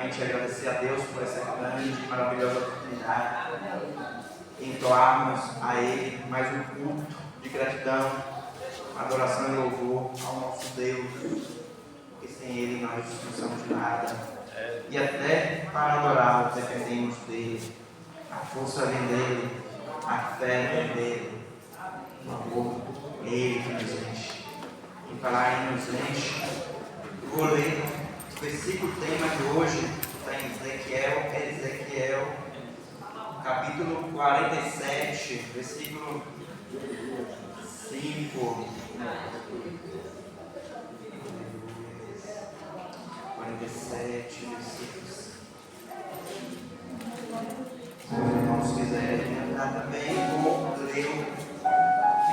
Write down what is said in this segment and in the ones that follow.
primeiramente agradecer a Deus por essa grande e maravilhosa oportunidade, entoarmos a Ele mais um culto de gratidão, adoração e louvor ao nosso Deus, porque sem Ele nós não somos nada. E até para adorá-lo dependemos dele, a força vem dele, a fé vem dele, o amor, Ele que nos enche. Em falar em nos enche, eu vou ler o versículo tema de hoje, está em Ezequiel, capítulo 47, versículo 5. 47, versículos. Se os irmãos quiserem entrar também, vou ler o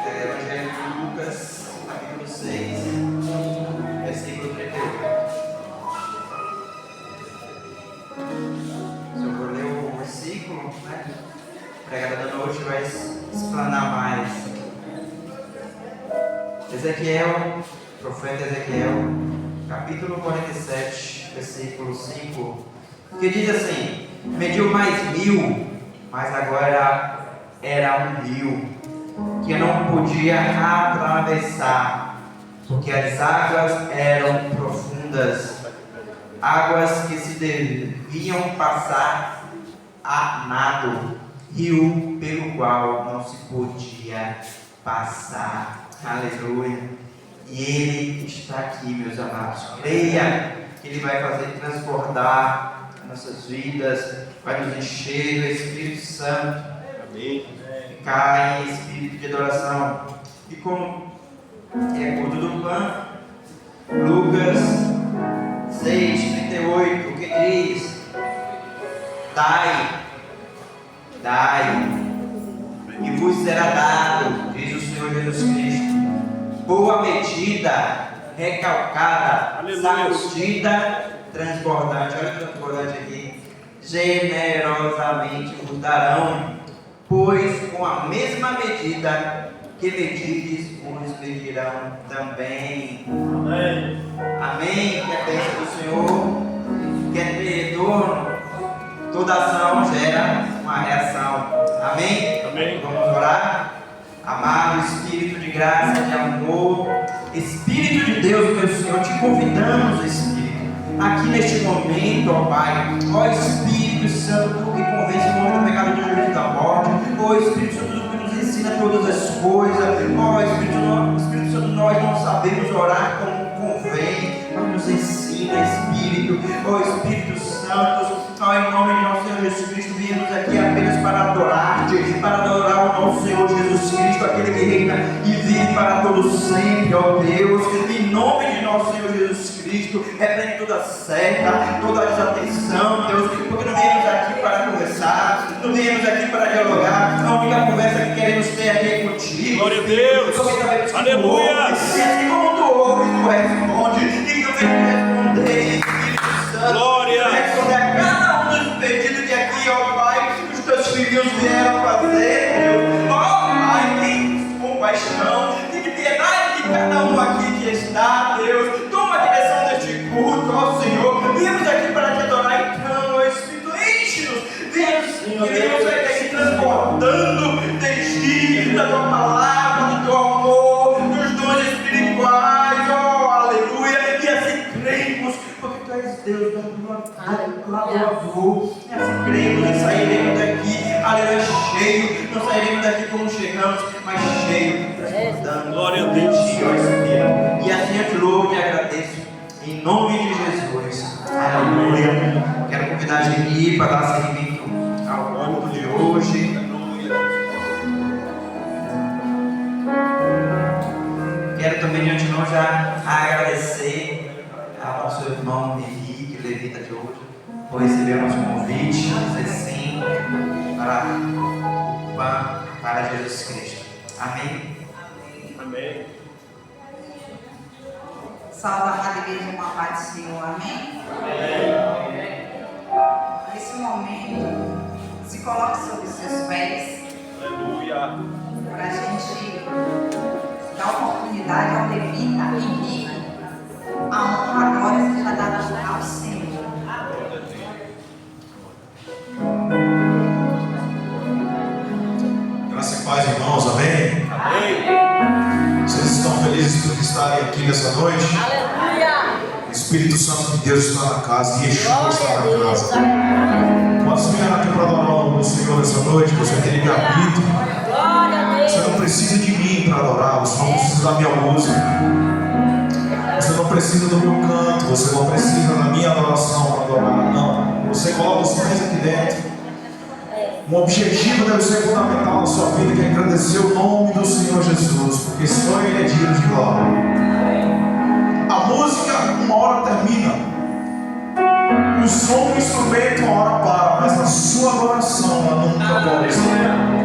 Evangelho de Lucas, capítulo 6, versículo 38. Se eu for ler o versículo, a pregada da noite vai explanar mais. Ezequiel, profeta Ezequiel, capítulo 47, versículo 5, que diz assim: mediu mais 1000, mas agora era 1000, que eu não podia atravessar, porque as águas eram profundas, águas que se deviam passar a nado, rio pelo qual não se podia passar. Aleluia. E Ele está aqui, meus amados. Creia que Ele vai fazer transbordar nossas vidas, vai nos encher do Espírito Santo. Amém. Ficar em espírito de adoração. E como é culto do pão, Lucas 6:38, que diz: dai, e vos será dado, diz o Senhor Jesus Cristo. Boa medida, recalcada, sacudida, transbordante. Olha o transbordante aqui. Generosamente vos darão, pois com a mesma medida que medides, vos medirão também. Amém. Amém. Que a bênção do Senhor, que é retorno, toda ação gera uma reação. Amém. Amém. Vamos orar. Amado Espírito de graça, de amor, Espírito de Deus, meu Senhor, te convidamos, Espírito, aqui neste momento, ó Pai, ó Espírito Santo, tu que convence o homem do pecado, do juízo e da morte, ó Espírito Santo, tu que nos ensina todas as coisas, ó Espírito Santo, nós não sabemos orar como convém, mas nos ensina, Espírito, ó Espírito Santo, ó, em nome de nosso Senhor Jesus Cristo, viemos aqui apenas para adorar-te, para adorar o nosso Senhor Jesus Cristo, aquele que reina e vive para todo sempre, ó Deus, em nome de nosso Senhor Jesus Cristo, repreende toda seta, toda desatenção, Deus, porque não viemos aqui para conversar, não viemos aqui para dialogar, a única conversa que queremos ter aqui é contigo. Glória a Deus, aleluia, e assim como tu ouves, tu responde, e também tu responder, Espírito Santo, glória, responder a cada um dos pedidos que aqui, ó Pai, os teus filhos vieram fazer, Deus, ó Pai, tem compaixão, tem piedade de cada um aqui que está, Deus, toma a direção deste culto, ó Senhor, viemos aqui para te adorar, então, ó Espírito, enche-nos, viemos aqui transportando de da tua palavra, do teu amor, dos dons espirituais, ó, aleluia, e assim cremos, porque tu és Deus da tua avô, e assim cremos e sairemos daqui, aleluia, cheio, não sairemos daqui como chegamos, mas cheio, transportando, glória a Deus, ó Espírito, e assim eu te louvo e te agradeço, em nome de Jesus, aleluia. Quero convidar a Geni para dar seguimento ao culto de hoje. Quero também de antemão já agradecer ao nosso irmão Henrique, levita de hoje, por receber o nosso convite, dizer sim para o pão, para Jesus Cristo. Amém? Amém. Salve a igreja com a paz do Senhor. Amém? Amém. Nesse momento, se coloque sobre os seus pés. Aleluia. Para a gente dar oportunidade ao levita Henrique, a honra, a glória seja dada ao Senhor. Graça e paz, irmãos, amém? Amém. Vocês estão felizes por estarem aqui nessa noite? Aleluia! O Espírito Santo de Deus está na casa, e Yeshua está na casa. Posso vir aqui para adorar o nome do Senhor nessa noite? Você tem livre-arbítrio. Você não precisa de mim para adorar, você não precisa da minha música. Você não precisa do meu canto, você não precisa da minha adoração para adorar, não. Você coloca os pés aqui dentro. Um objetivo deve ser fundamental na sua vida, que é engrandecer o nome do Senhor Jesus, porque só Ele é digno de glória. A música, uma hora termina. O som do instrumento, uma hora para, mas a sua adoração, ela nunca pode estar.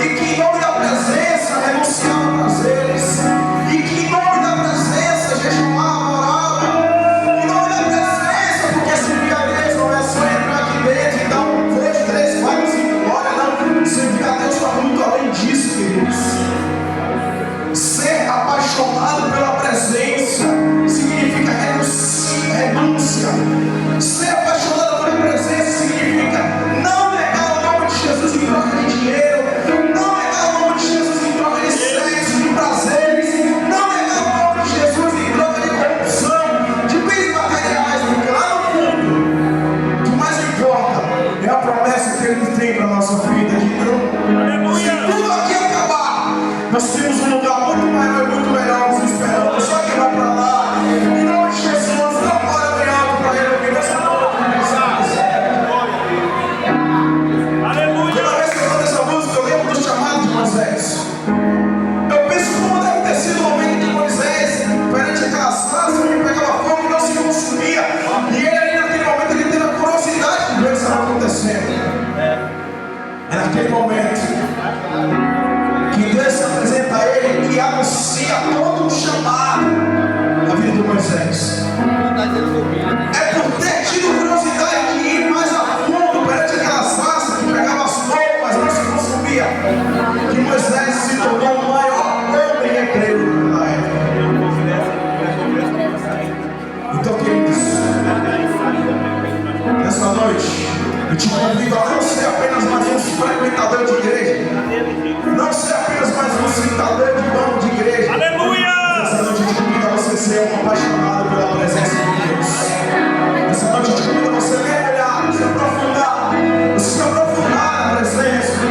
E que Eu te convido a não ser apenas mais um frequentador de igreja, não ser apenas mais um sentador de banco de igreja. Aleluia! Essa noite eu te convido a você ser um apaixonado pela presença de Deus. Essa noite eu te convido a você mergulhar, se aprofundar na presença.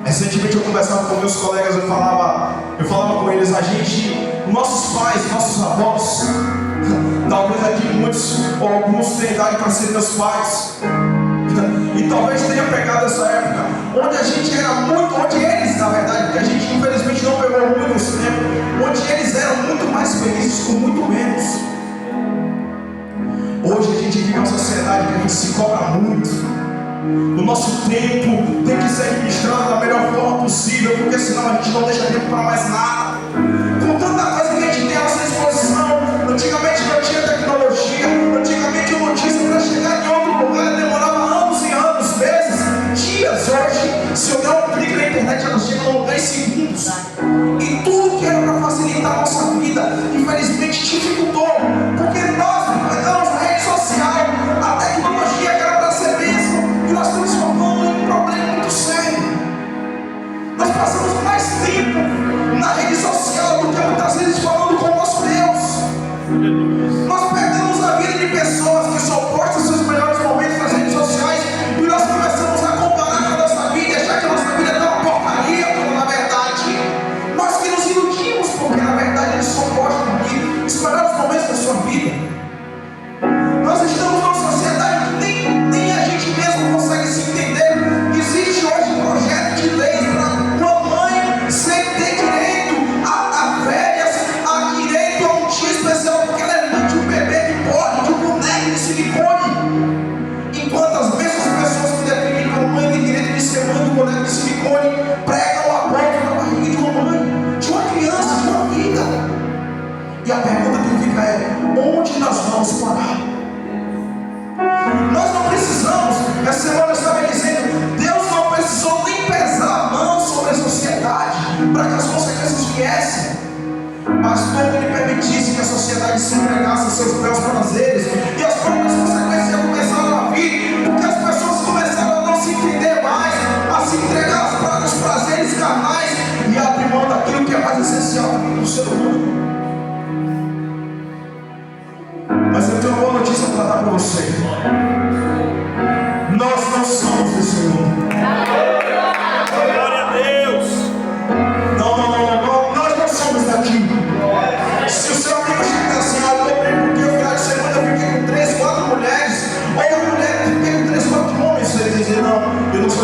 Recentemente eu conversava com meus colegas, eu falava com eles, nossos pais, nossos avós, talvez aqui muitos ou alguns tenham idade para ser meus pais, e talvez tenha pegado essa época, onde a gente era muito, onde eles, na verdade, porque a gente infelizmente não pegou muito esse tempo, onde eles eram muito mais felizes com muito menos. Hoje a gente vive uma sociedade que a gente se cobra muito. O nosso tempo tem que ser administrado da melhor forma possível, porque senão a gente não deixa tempo para mais nada. Com tanta coisa que a gente tem à nossa disposição, antigamente não tinha tecnologia, antigamente uma notícia para chegar em outro lugar demorava anos e anos, meses, dias. Hoje, se eu der um clique na internet, ela chega em 10 segundos. E tudo que era para facilitar a nossa vida, infelizmente dificultou, porque nós pegamos a rede social, a tecnologia que era para ser bênção, e nós transformamos em um problema muito sério. Nós passamos mais tempo na rede social do que muitas vezes falando com o nosso Deus. Nós perdemos a vida de pessoas que só postam seus melhores momentos nas redes sociais, e nós começamos a comparar com a nossa vida e achar que a nossa vida é uma porcaria, quando na verdade nós que nos iludimos, porque na verdade eles só postam aqui os melhores momentos da sua vida. Nós estamos numa sociedade que nem a gente mesmo consegue se entender. Existe hoje um projeto de lei para uma mãe sem ter direito a férias, a direito a um dia especial, porque ela é mãe de um bebê que pode, de um boneco de silicone. Enquanto as mesmas pessoas que definem que uma mãe tem direito de ser mãe de um boneco de silicone pregam a aborto na barriga de uma mãe, de uma criança, de uma vida. E a pergunta que fica é: onde nós vamos parar? Nós não precisamos, essa semana eu estava dizendo, Deus não precisou nem pesar a mão sobre a sociedade para que as consequências viessem. Bastou que Ele permitisse que a sociedade se entregasse a seus belos prazeres, e as próprias consequências começaram a vir, porque as pessoas começaram a não se entender mais, a se entregar aos próprios prazeres carnais e abrir mão daquilo que é mais essencial para o ser humano. Mas eu tenho uma boa notícia para dar para você. Nós não somos desse mundo. Glória a Deus. Não, nós não somos daqui. Se o seu amigo chega assim, eu estou bem porque no final de semana eu fiquei com 3, 4 mulheres, ou a mulher fiquei com 3, 4 homens, você dizer, não, eu não sou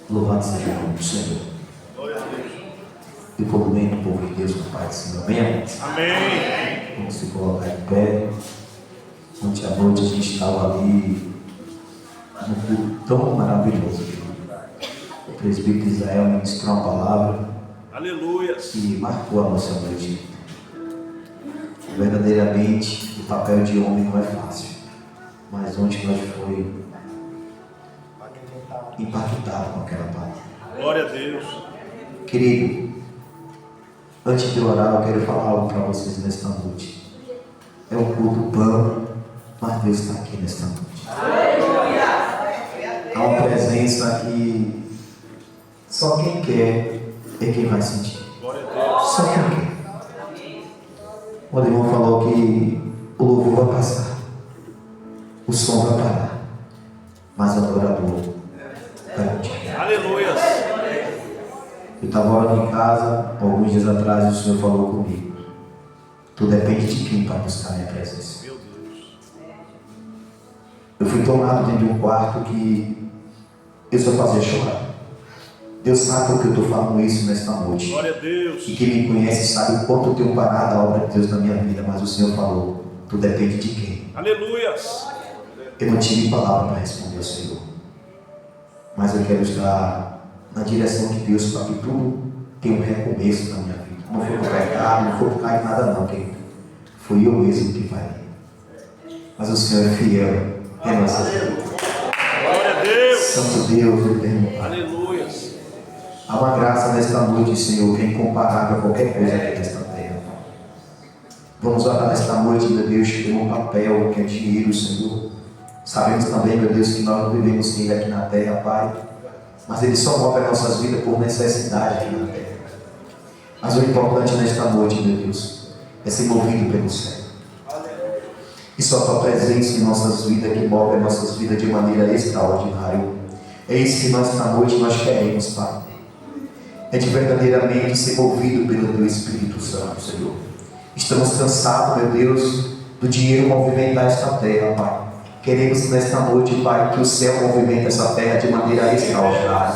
Louvado seja o nome do Senhor. E por bem do povo de Deus, palavra do Senhor. Amém? Amém. Vamos se colocar em pé. Ontem à noite a gente estava ali num culto tão maravilhoso. O presbítero Israel ministrou uma palavra Aleluia. que marcou a nossa noite. Verdadeiramente, o papel de homem não é fácil, mas ontem nós foi impactado com aquela palavra. Glória a Deus. Querido, antes de orar, eu quero falar algo para vocês nesta noite. É um culto plano, mas Deus está aqui nesta noite. Há uma presença que só quem quer é quem vai sentir. Glória a Deus. Só quem quer. O irmão falou que o louvor vai passar, o som vai parar, mas o adorador vai continuar. Aleluia. Eu estava orando em casa, alguns dias atrás, e o Senhor falou comigo: tu depende de quem para buscar a minha presença. Meu Deus. Eu fui tomado dentro de um quarto que eu só fazia chorar. Deus sabe porque eu estou falando isso nesta noite. Glória a Deus. E quem me conhece sabe o quanto eu tenho parado a obra de Deus na minha vida, mas o Senhor falou: tu depende de quem? Aleluia. Eu não tive palavra para responder ao Senhor, mas eu quero estar na direção de Deus para que tudo tenha um recomeço na minha vida. Não foi por pecado, não foi por causa de nada não, querido. Fui eu mesmo que falhei. Mas o Senhor é fiel, é nossa vida. Glória a Deus. Santo Deus, eterno Pai. Aleluia. Há uma graça nesta noite, Senhor, que é incomparável a qualquer coisa aqui nesta terra. Vamos orar nesta noite, meu Deus, pelo papel que é dinheiro, Senhor. Sabemos também, meu Deus, que nós não vivemos sem Ele aqui na terra, Pai. Mas Ele só move as nossas vidas por necessidade aqui na terra. Mas o importante nesta noite, meu Deus, é ser movido pelo céu. E só a Tua presença em nossas vidas que move as nossas vidas de maneira extraordinária. É isso que nós, nesta noite, nós queremos, Pai. É de verdadeiramente ser movido pelo Teu Espírito Santo, Senhor. Estamos cansados, meu Deus, do dinheiro movimentar esta terra, Pai. Queremos nesta noite, Pai, que o céu movimente essa terra de maneira extraordinária.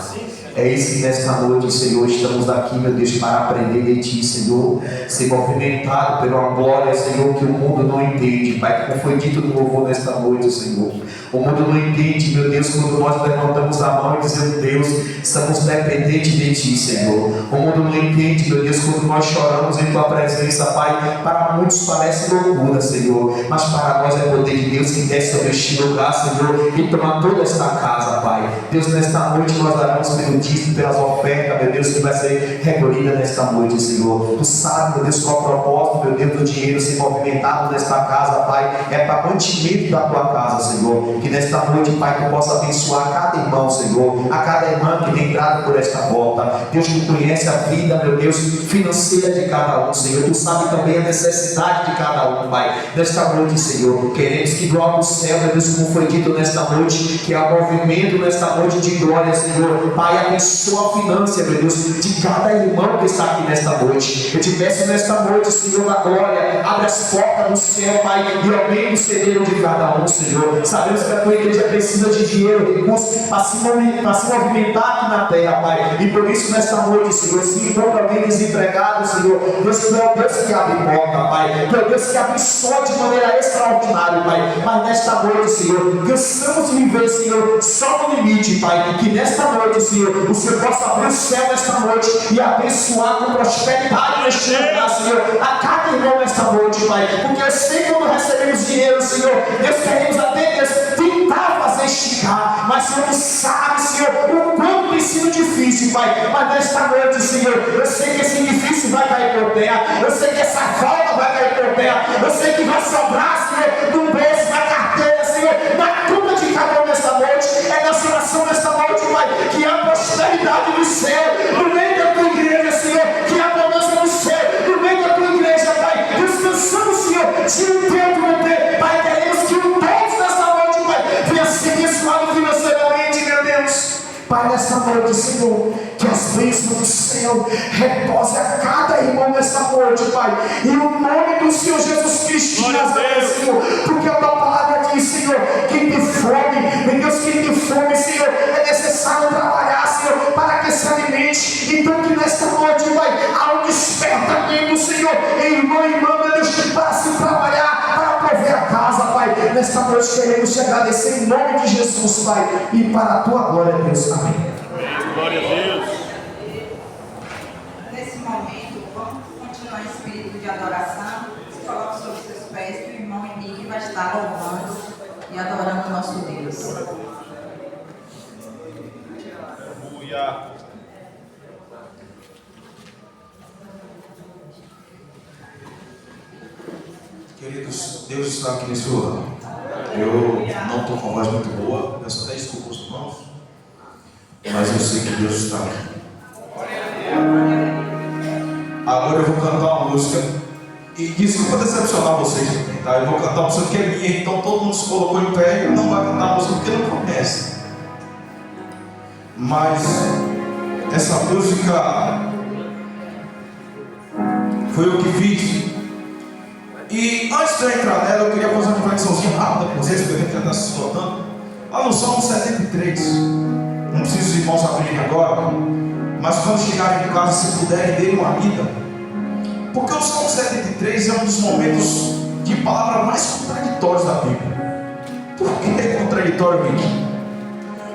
É isso que nesta noite, Senhor, estamos aqui, meu Deus, para aprender de Ti, Senhor. Ser movimentado pela glória, Senhor, que o mundo não entende, Pai. Como foi dito no louvor nesta noite, Senhor. O mundo não entende, meu Deus, quando nós levantamos a mão e dizemos: Deus, estamos dependentes de Ti, Senhor. O mundo não entende, meu Deus, quando nós choramos em Tua presença, Pai. Para muitos parece loucura, Senhor, mas para nós é poder de Deus que desce sobre este lugar, Senhor, e toma toda esta casa, Pai. Deus, nesta noite nós daremos pelo dízimo, pelas ofertas, meu Deus, que vai ser recolhida nesta noite, Senhor. Tu sabe, meu Deus, qual é o propósito, meu Deus, do dinheiro ser movimentado nesta casa, Pai. É para mantimento da Tua casa, Senhor. Que nesta noite, Pai, Tu possa abençoar cada irmão, Senhor, a cada irmã que tem entrado por esta porta. Deus, Tu conhece a vida, meu Deus, financeira de cada um, Senhor. Tu sabe também a necessidade de cada um, Pai. Nesta noite, Senhor, queremos que glória o céu, meu Deus, como foi dito nesta noite, que há movimento nesta noite de glória, Senhor. Pai, abençoa a finança, meu Deus, de cada irmão que está aqui nesta noite. Eu te peço nesta noite, Senhor, da glória, abre as portas do céu, Pai, e aumente o celeiro de cada um, Senhor. Sabemos que a Tua igreja precisa de dinheiro, recursos, para se movimentar aqui na terra, Pai. E por isso, nesta noite, Senhor, se encontra alguém desempregado, Senhor, Deus, Tu é o Deus que abre porta, Pai. Tu é o Deus que abençoa de maneira extraordinária, Pai. Mas nesta noite, Senhor, cansamos de viver, Senhor, só no limite, Pai. Que nesta noite, Senhor, o Senhor possa abrir o céu nesta noite e abençoar com prosperidade neste lugar, Senhor, a cada irmão nesta noite, Pai. Porque eu sei que quando recebemos dinheiro, Senhor, Deus, queremos até Deus tentar fazer esticar, mas Senhor, Tu sabe, Senhor, o quanto tem sido difícil, Pai. Mas nesta noite, Senhor, eu sei que esse difícil vai cair por terra, eu sei que essa falta vai cair por terra, eu sei que vai sobrar, Senhor, do bolso, da carteira, Senhor, na conta de cada um nesta noite. É nossa oração nesta noite, Pai, que há prosperidade do céu no meio da Tua igreja, Senhor, que há bonança do céu no meio da Tua igreja, Pai. Descansamos, Senhor, de um tempo no tempo, Pai. Queremos que o todos nesta noite, Pai, venha ser abençoado financeiramente, meu Deus. Pai, nesta noite, Senhor, que as bênçãos do céu repousem a cada irmão nesta noite, Pai. E o nome do Senhor Jesus Cristo de Nazaré, Senhor, porque a Tua palavra diz, Senhor, quem tem fome, meu Deus, quem tem fome, Senhor, é necessário trabalhar, Senhor, para que se alimente. Então que nesta noite, Pai, há um despertamento, Senhor, Senhor, irmão e irmã, meu Deus, para se trabalhar, para prover a casa, Pai. Nesta noite queremos te agradecer em nome de Jesus, Pai, e para a tua glória, Deus. Amém. Glória a Deus. Nesse momento, vamos continuar em espírito de adoração. Se coloque sobre seus pés, que o irmão Henrique vai estar louvando e adorando o nosso Deus. Aleluia. Queridos, Deus está aqui nesse lugar. Eu não estou com a voz muito boa, peço até desculpa aos irmãos, mas eu sei que Deus está aqui. Agora eu vou cantar uma música, e desculpa decepcionar vocês, tá? Eu vou cantar uma música que é minha, então todo mundo se colocou em pé e não vai cantar a música porque não conhece. Mas essa música foi eu que fiz. E antes de eu entrar nela, eu queria fazer uma reflexãozinha rápida com vocês, porque a gente já está se soltando. Lá no Salmo 73, não preciso os irmãos abrirem agora, mas quando chegarem em casa, se puderem, deem uma lida. Porque o Salmo 73 é um dos momentos de palavras mais contraditórios da Bíblia. Por que é contraditório, Vicky?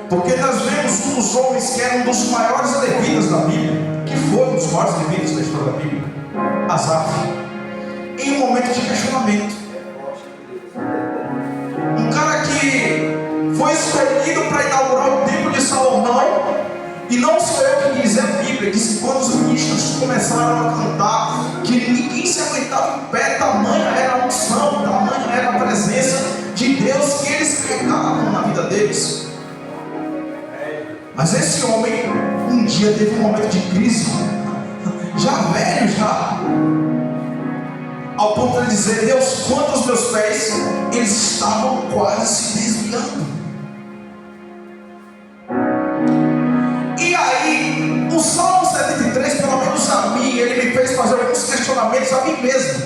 Porque nós vemos um dos homens que era um dos maiores levitas da Bíblia, que foi um dos maiores levitas da história da Bíblia, Asaf, em um momento de questionamento. Um cara que foi escolhido para inaugurar o templo de Salomão, e não sou eu que diz a Bíblia, diz que quando os ministros começaram a cantar, que ninguém se aguentava em pé, tamanha era a unção, tamanha era a presença de Deus que eles carregavam na vida deles. Mas esse homem, um dia teve um momento de crise, já velho, ao ponto de dizer: Deus, quanto os meus pés, eles estavam quase se desviando. E aí, o Salmo 73, pelo menos a mim, ele me fez fazer alguns questionamentos a mim mesmo.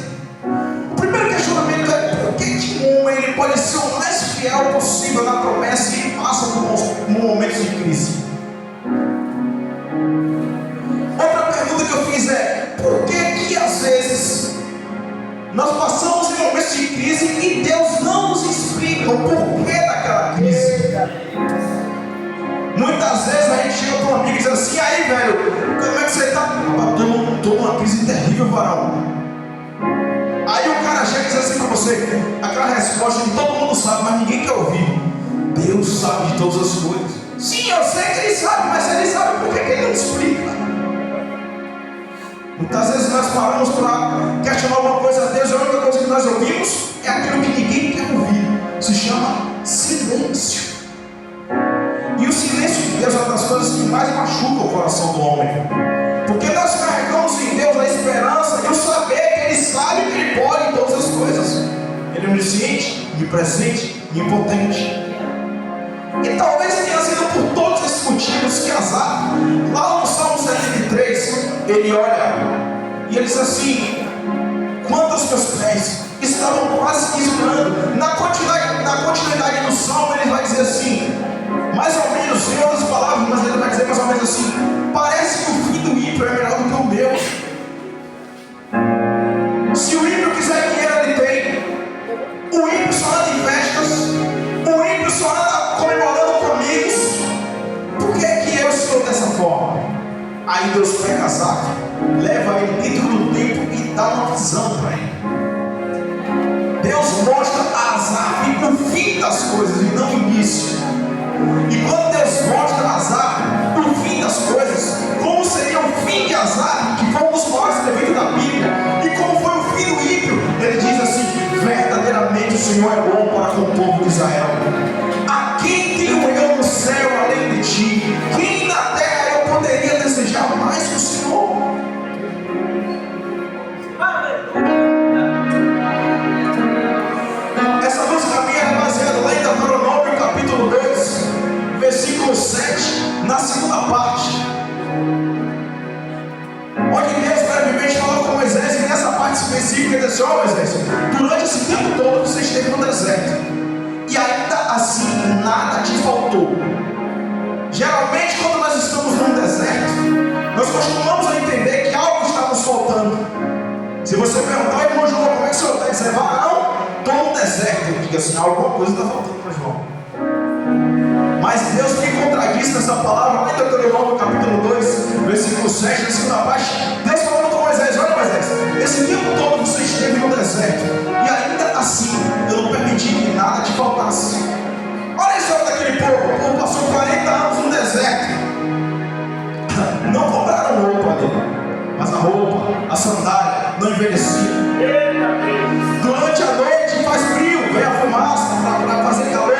O primeiro questionamento é: por que um homem ele pode ser o mais fiel possível na promessa e passa por momentos de crise? Outra pergunta que eu fiz é: por que às vezes nós passamos em momentos de crise e Deus não nos explica o porquê daquela crise? Muitas vezes a gente chega para um amigo e diz assim: e aí, velho, como é que você está? Estou numa crise terrível, varão. Aí o cara chega e diz assim para você, aquela resposta que todo mundo sabe, mas ninguém quer ouvir: Deus sabe de todas as coisas. Sim, eu sei que Ele sabe, mas Ele sabe por que Ele não explica. Muitas vezes nós paramos para questionar alguma coisa a Deus, e a única coisa que nós ouvimos é aquilo que ninguém quer ouvir. Se chama silêncio. E o silêncio de Deus é uma das coisas que mais machuca o coração do homem. Porque nós carregamos em Deus a esperança e o saber que Ele sabe que Ele pode em todas as coisas. Ele é onisciente, onipresente e impotente. E talvez tenha sido por todos esses motivos que Asaf, lá no Salmo 73, ele olha e ele diz assim: quantos meus pés estavam quase desviando. Na continuidade do Salmo ele vai dizer assim, mais ou menos, em outras palavras, mas ele vai dizer mais ou menos assim: parece que o fim do ímpio é melhor do que o meu. Se o ímpio quiser dinheiro, ele tem. O ímpio só anda em festas, o ímpio só anda comemorando com amigos. Por que é que eu estou dessa forma? Aí Deus pega Asaf, leva ele dentro do templo e dá uma visão para ele. Deus mostra a Asaf o fim das coisas e não o início. E quando Deus mostra a Asaf o fim das coisas, como seria o fim de Asaf, que foi um dos maiores levitas da Bíblia, e como foi o fim do ímpio, ele diz assim: verdadeiramente o Senhor é bom para com o povo de Israel. A quem tenho eu no céu além de ti? Quem na terra eu poderia desejar mais que o Senhor? Essa música minha é baseada lá em Deuteronômio capítulo 2, versículo 7, na segunda parte, onde Deus brevemente Se você perguntar, irmão João, como é que o senhor está? Você vai, não? Estou no deserto. Diga assim, alguma coisa está faltando para João. Mas Deus me contradiz nessa palavra, lá em Deuteronômio capítulo 2, versículo 7, na segunda parte. Deus falando com Moisés: olha, Moisés, esse tempo todo você esteve no deserto, e ainda assim eu não permiti que nada te faltasse. Olha a história daquele povo. O povo passou 40 anos no deserto. Não compraram roupa dele, mas a roupa, a sandália, não envelhecia. Durante a noite faz frio, vem a fumaça para fazer calor.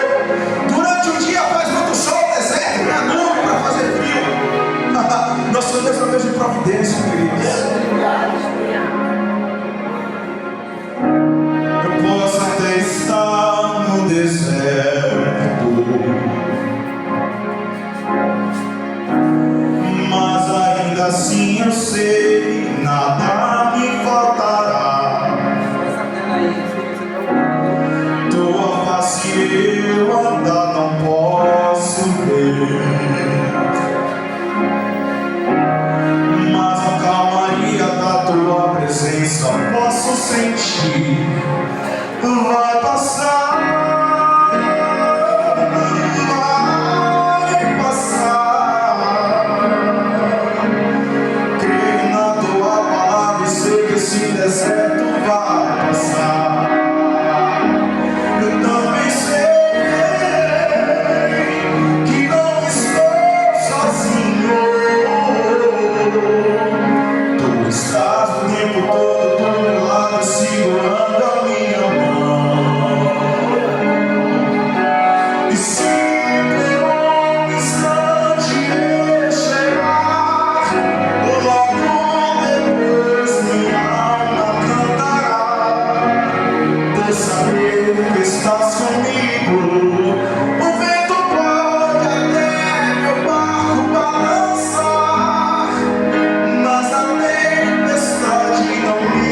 Durante o dia faz muito sol no deserto, vem a nuvem para fazer frio. Nosso Deus é o Deus de providência, queridos. Eu posso até estar no deserto, mas ainda assim eu sei, nada me faltará. Tua face eu andar não posso ver, mas a calmaria da tua presença posso sentir. Vai passar, vai passar. Creio na tua palavra e sei que esse deserto vai passar. Eu também sei que não estou sozinho. Tu estás o tempo todo do meu lado, segurando a minha mão. E se por um instante eu chegar, logo depois minha alma cantará, por saber que estás comigo. O vento pode até meu barco balançar, mas a tempestade não me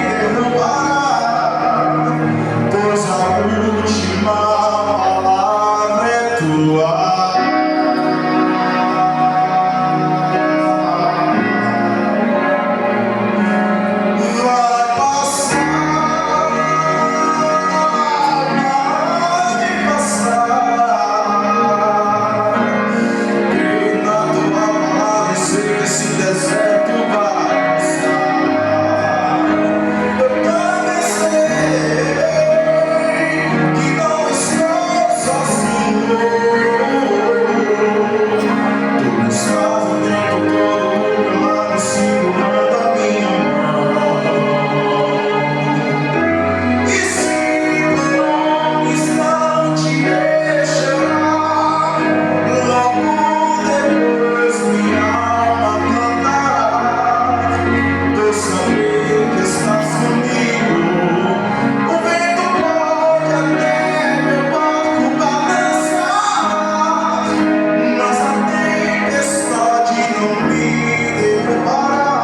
derrubará, pois a última palavra é tua. Vai passar, vai passar. Creio na tua palavra e sei que esse deserto vai passar. Eu também sei que não estou sozinho. Tu estás o tempo todo do meu lado, segurando a minha mão. E se por um instante eu chorar, logo depois minha alma cantará, por saber que estás comigo. O vento pode até meu barco balançar, mas a tempestade não me derrubará,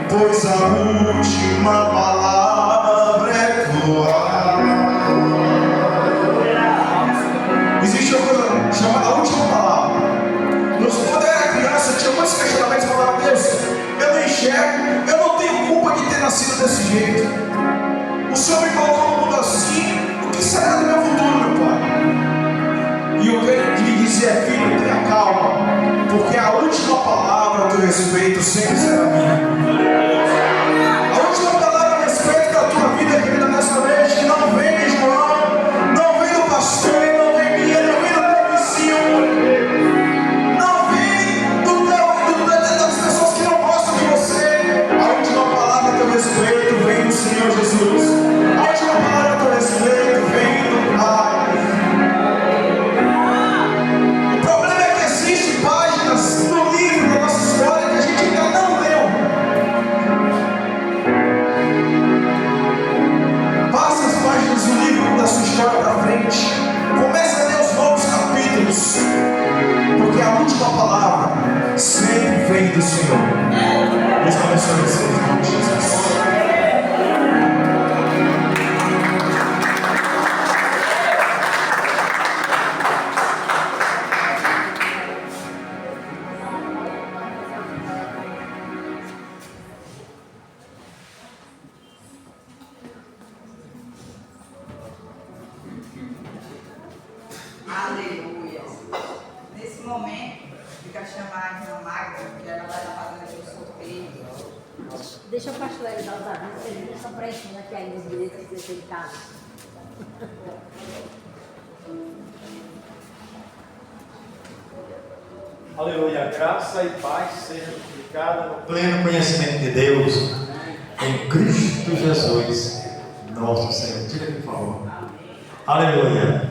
pois a última palavra é tua. Existe uma coisa chamada última palavra. Quando eu era criança, eu tinha muitos questionamentos. Eu falava: Deus, eu não enxergo, eu não tenho culpa de ter nascido desse jeito. O Senhor me colocou no mundo assim, o que será do meu futuro, meu Pai? E eu quero lhe dizer, filho, tenha calma, porque a última palavra a teu respeito sempre será minha. A última palavra a respeito da tua vida, querida, nessa noite, que não vem de João, não vem do pastor, não vem minha, não vem do teu vizinho, não vem das pessoas que não gostam de você. A última palavra a teu respeito vem do Senhor Jesus. A última palavra a teu respeito vem do Pai. O problema é que existem páginas no livro da nossa história que a gente ainda não lê. Deixa o pastor dar os avisos, eles estão preenchendo aqui ainda os direitos de ser de casa. Aleluia, graça e paz seja multiplicada no pleno conhecimento de Deus, em Cristo Jesus, nosso Senhor. Diga por favor. Aleluia.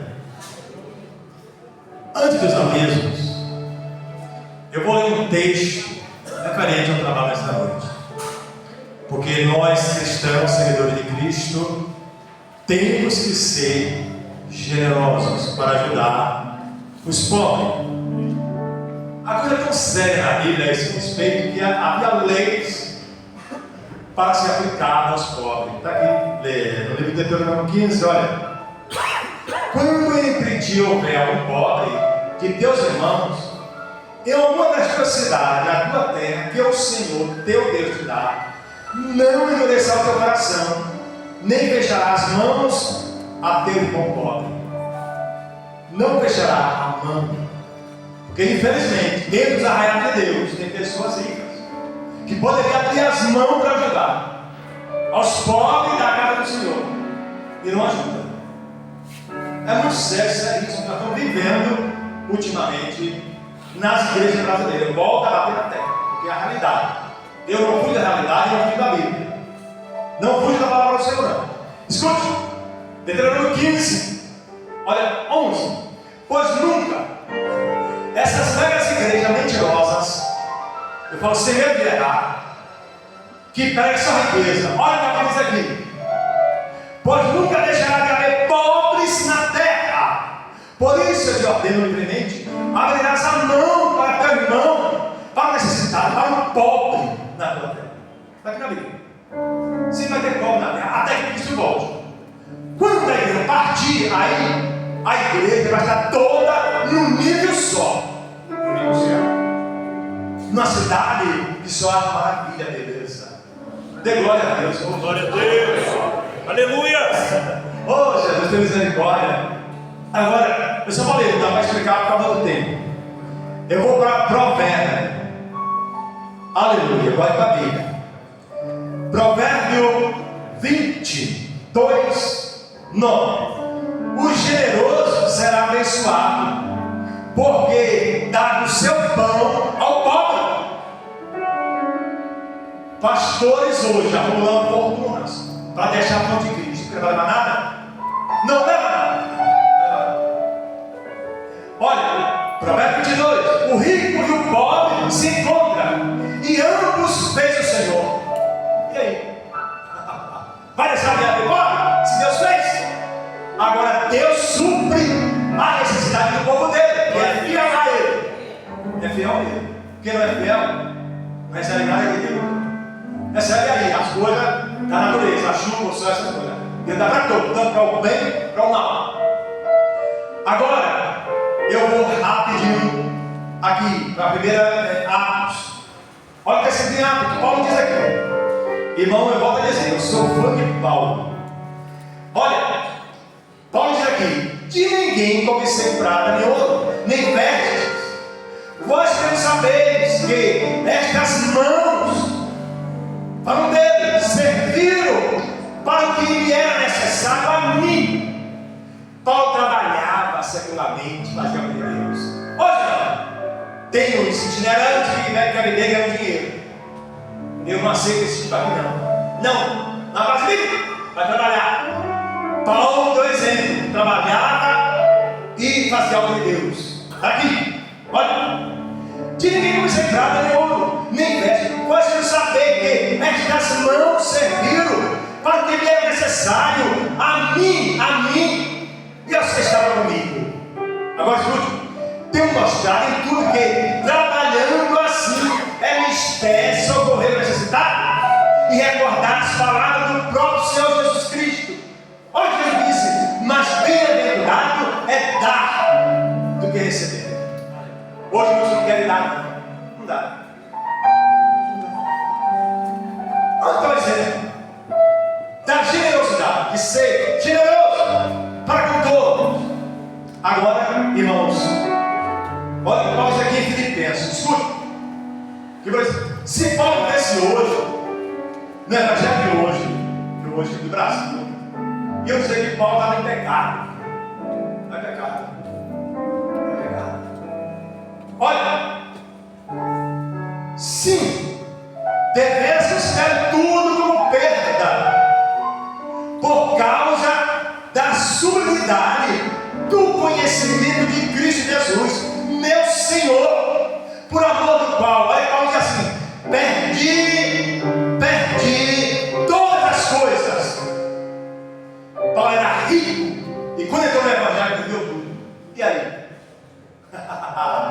Antes dos avisos, eu vou ler um texto referente ao trabalho desta noite. Porque nós, cristãos, seguidores de Cristo, temos que ser generosos para ajudar os pobres. A coisa tão séria na Bíblia a esse respeito que havia leis para se aplicar aos pobres. Está aqui no livro de Deuteronômio 15, olha. Quando entre ti houver algum pobre, que teus irmãos, em alguma das tuas cidades, na tua terra, que o Senhor, teu Deus, te dá, não endurecerá o teu coração, nem fechará as mãos a teu irmão pobre. Não fechará a mão. Porque infelizmente, dentro dos arraiais de Deus, tem pessoas ricas que poderiam abrir as mãos para ajudar aos pobres da casa do Senhor e não ajudam. É muito sério isso que nós estamos vivendo ultimamente nas igrejas brasileiras. Volta a bater na terra, porque é a realidade. Eu não fujo da realidade, eu não fujo da Bíblia. Não fujo da palavra do Senhor, não. Escute, Deuteronômio 15, olha, 11. Pois nunca essas megas igrejas mentirosas, eu falo sem medo de errar, que pregam sua riqueza, olha o que diz aqui. Pois nunca deixará de haver pobres na terra. Por isso eu te ordeno livremente, abrirás a mão para teu irmão, para o necessitado, para o pobre na tua terra. Está aqui na Bíblia. Sim, vai ter pobre na terra, até que Cristo volte. Quando a igreja partir, aí a igreja vai estar toda num nível só, no nível céu. Numa cidade que só há maravilha, beleza. Dê glória a Deus. Oh, glória a Deus. Aleluia. Oh, Jesus, tem misericórdia. Agora, eu só vou ler, não vai explicar por causa do tempo. Eu vou para Provérbio. Aleluia, vai para a Bíblia. Provérbio 22, 9. O generoso será abençoado, porque dá do seu pão ao pobre. Pastores hoje arrumando fortunas para deixar a mão de Cristo, não vai levar nada? Não leva nada. Olha, Provérbio 22, o rico e o pobre se encontram, e ambos fez o Senhor. E aí? Vai deixar de haver pobre? Se Deus fez? Agora Deus supre a necessidade do povo dele, que é fiel a ele. É fiel a ele. Quem não é fiel, não recebe nada de Deus. Recebe aí as coisas da natureza, a chuva, o sol, essas coisas. Deus dá para todo, tanto para o bem, para o mal. Agora, eu vou rapidinho aqui para a primeira Atos. Olha o que é esse Atos que Paulo diz aqui. Irmão, eu volto a dizer, eu sou fã de Paulo. Olha, Paulo diz aqui: de ninguém cobicei prata nem ouro, nem vestes. Vós devem sabeis que estas mãos, falando dele, serviram para o que lhe era necessário a mim. Paulo trabalhava secularmente, fazia para Deus. Olha, tem uns itinerantes que quer viver ganhando dinheiro. Eu não aceito esse tipo aqui, não. Não, na Brasília, vai trabalhar. Paulo deu exemplo, trabalhava e fazia obra de Deus. Aqui, olha, de ninguém não se prata nem ouro, nem veste. Pode não saber que estas mãos serviram para o que lhe era necessário a mim, e aos que estavam comigo. Agora escute, tenho mostrado em tudo que, trabalhando assim, é mistério socorrer o necessitado e recordar as palavras do próprio Senhor Jesus Cristo. Olha o que ele disse: mas bem-aventurado é dar do que receber. Hoje nós não querem dar, não dá. Olha o exemplo da generosidade, de ser generoso para com todos. Agora, irmãos, olha o Paulo aqui em Filipenses, escute. Se Paulo viesse hoje, hoje do Brasil. E eu sei que Paulo estava em pecado. Não é pecado. Não é pecado. Olha, sim, devemos ter tudo como perda, por causa da sublimidade do conhecimento de Cristo Jesus, meu Senhor, por amor do qual, olha, Paulo diz assim: perdi todas as coisas. Paulo era rico, e quando entrou no Evangelho, perdeu tudo. E aí?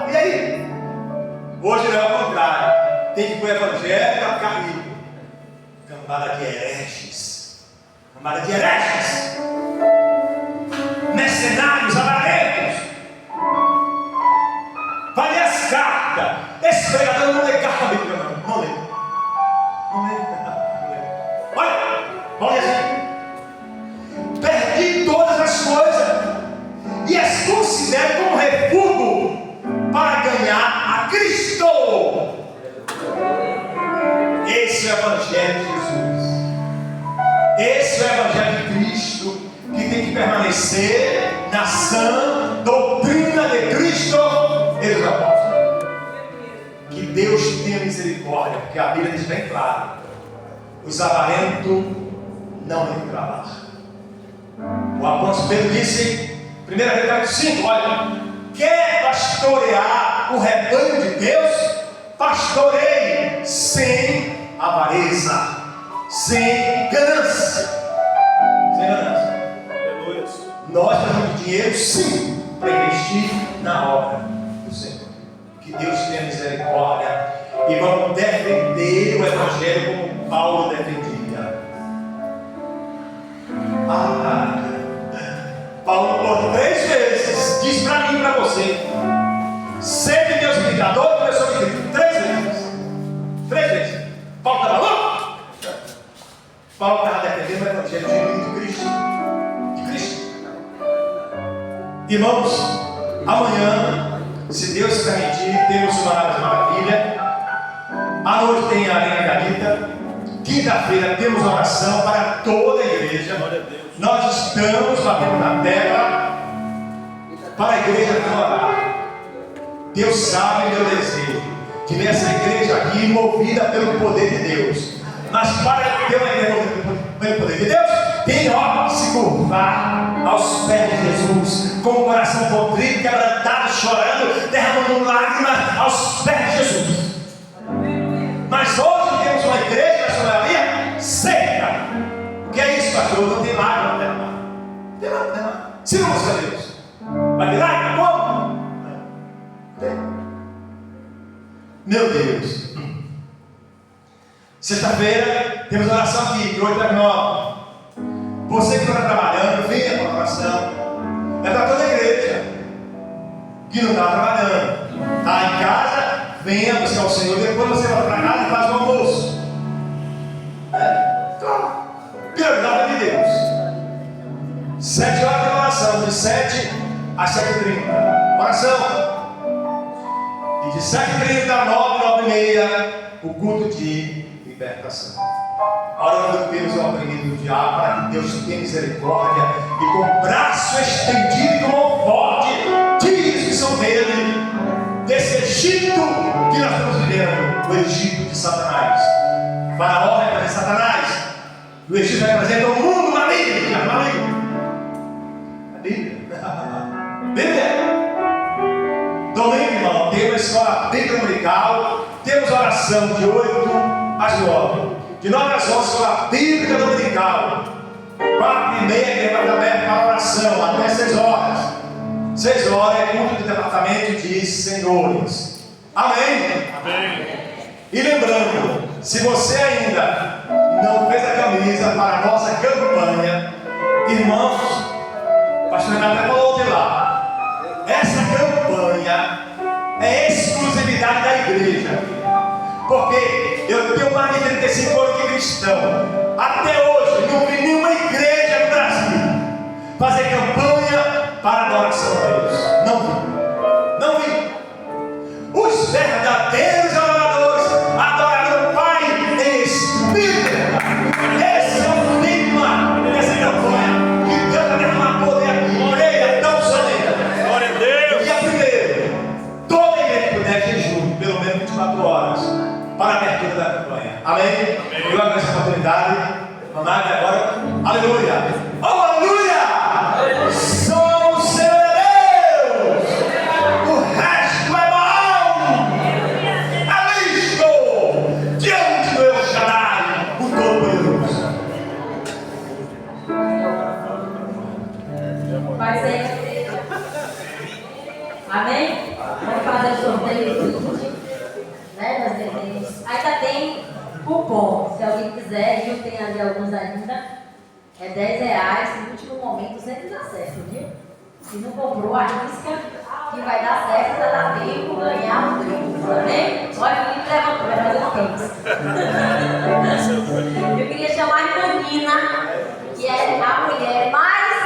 E aí? Hoje não é o contrário. Tem que ir para o Evangelho para ficar rico. Cambada de hereges. Cambada de hereges. Mercenários, avarentos. Vai ler as cartas. Esse pregador não lê carta bíblica, não. Não lê. Olha assim. Perdi todas as coisas e as considero como refúgio para ganhar a Cristo. Esse é o Evangelho de Jesus. Esse é o Evangelho de Cristo, que tem que permanecer na sã doutrina de Cristo e dos apóstolos. Que Deus tenha misericórdia, porque a Bíblia diz bem claro: os avarentos não entrarão. O apóstolo Pedro disse, 1 Pedro 5, olha: quer pastorear o rebanho de Deus? Pastoreie sem avareza, sem ganância. Sem ganância. Nós precisamos de dinheiro, sim, para investir na obra do Senhor. Que Deus tenha misericórdia e vamos defender o Evangelho como Paulo defendia. Paulo, por 3 vezes, diz para mim e para você: sede Deus imitador de pessoas de Cristo. 3 vezes. 3 vezes. Paulo estava louco? Paulo estava defendendo o Evangelho de Cristo. De Cristo. Irmãos, amanhã, se Deus permitir, temos uma maravilha. À noite tem a Arena Gavita. Quinta-feira temos oração para toda a igreja. Nós estamos batendo na tecla para a igreja orar. Deus sabe o meu desejo de ver essa igreja aqui movida pelo poder de Deus. Mas para ter uma igreja movida pelo poder de Deus, tem que se curvar aos pés de Jesus, com o coração contrito, quebrantado, chorando, derramando lágrimas aos pés de Jesus. Mas hoje temos uma igreja, na sua maioria, seca. O que é isso, pastor? Não tem lágrima na terra. Não tem lágrima. Se não busca Deus, vai ter lágrima? Como? Tem. Meu Deus. Sexta-feira temos oração aqui, de 8 às 9. Você que está trabalhando, venha para a oração. É para toda a igreja que não está trabalhando. Está em casa, venha buscar o Senhor. Depois você vai para casa e faz o almoço. Prioridade de Deus. 7 horas de oração, de 7 às 7h30. Oração. E de 7h30 a 9h30, o culto de libertação. Orando Deus ao oprimido do diabo, para que Deus tenha misericórdia e com o braço estendido e com mão forte, tire que são dele, desse Egito que nós estamos vivendo, o Egito de Satanás. Faraó representa Satanás, o Egito representa o mundo maligno. A Bíblia. Bíblia. Domingo, irmão, temos a escola bíblica dominical, temos oração de 8 às 9. De 9 às 11, escola bíblica dominical. 4h30, departamento para oração, até 6 horas. 6 horas é culto de departamento de senhores. Amém? Amém. E lembrando, se você ainda não fez a camisa para a nossa campanha, irmãos, o pastor Renato até falou de lá. Essa campanha é exclusividade da igreja. Porque eu tenho mais de 35 anos de cristão. Até hoje não vi nenhuma igreja no Brasil fazer campanha para adoração a Deus. Não vi. Não vi. Os verdadeiros adoradores adorarão o Pai em espírito. Esse é o tema Nada agora. Aleluia! Oh, aleluia! Só o Senhor é Deus! O resto é mal! Ali estou! Diante do El Shaddai, o Todo-Poderoso. Vai ser. Amém? Vamos fazer o sorteio. Né, das bebês. Ainda tem cupom. Se alguém quiser, viu? Tem ali alguns ainda. É R$10. No último momento sempre dá certo, viu? Se não comprou, arrisca que vai dar certo, vai dar tempo, ganhar um brinde. Amém? Olha, o Felipe levantou, vai fazer o tempo. Eu queria chamar a irmã Nina, que é a mulher mais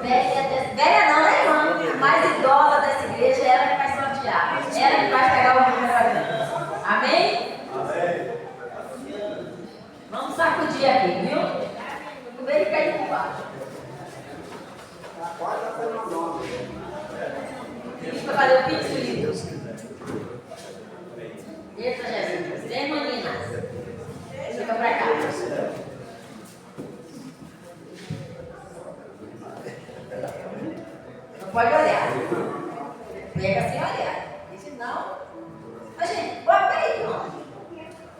velha não, né, irmã? Mais idosa dessa igreja, ela que vai sortear. Ela que vai pegar o número aqui. Amém? Amém? Vamos sacudir aqui, viu? No meio de cair por baixo. Isso para fazer o pix, Felipe. Eita, Jesus. Vem, menina. Chega pra cá. Não pode olhar. Pega sem olhar. E se não... Mas, gente, bota aí, irmão.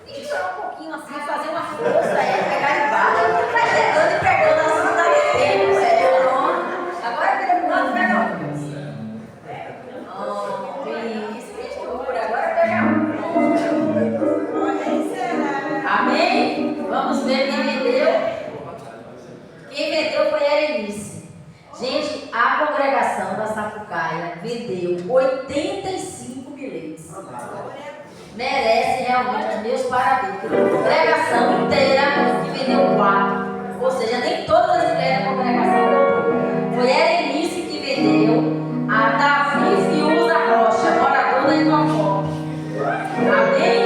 Tem que tirar um pouquinho assim, fazer uma força, pegar embaixo. Vai chegando e pegando assim, não dá nem tempo, Agora eu queria mudar, pega um. Isso, mistura. Agora pega um. Amém? Vamos ver quem vendeu. Quem vendeu foi a Erenice. Gente, a congregação da Sapucaia vendeu 85 bilhetes. Merece realmente os meus parabéns. A congregação inteira que vendeu 4. Ou seja, nem todas as mulheres da congregação comprou. Foi a Erenice que vendeu, a Davi Fiuza Rocha, morador da Inocó. Amém?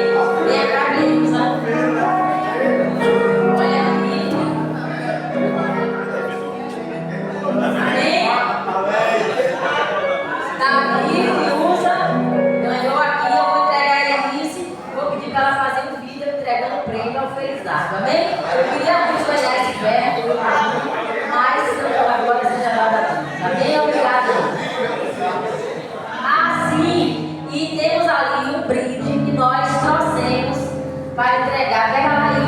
Vem pra Fiuza. Olha aqui. Amém? Davi Fiuza ganhou aqui. Eu vou entregar a Erenice. Vou pedir para ela fazer um vídeo entregando o prêmio ao Felizardo. Amém? Eu queria muito olhar esse perto, mas agora você já vai dar. Amém? Obrigada. Assim, e temos ali um brinde que nós trouxemos para entregar. Pega lá aí.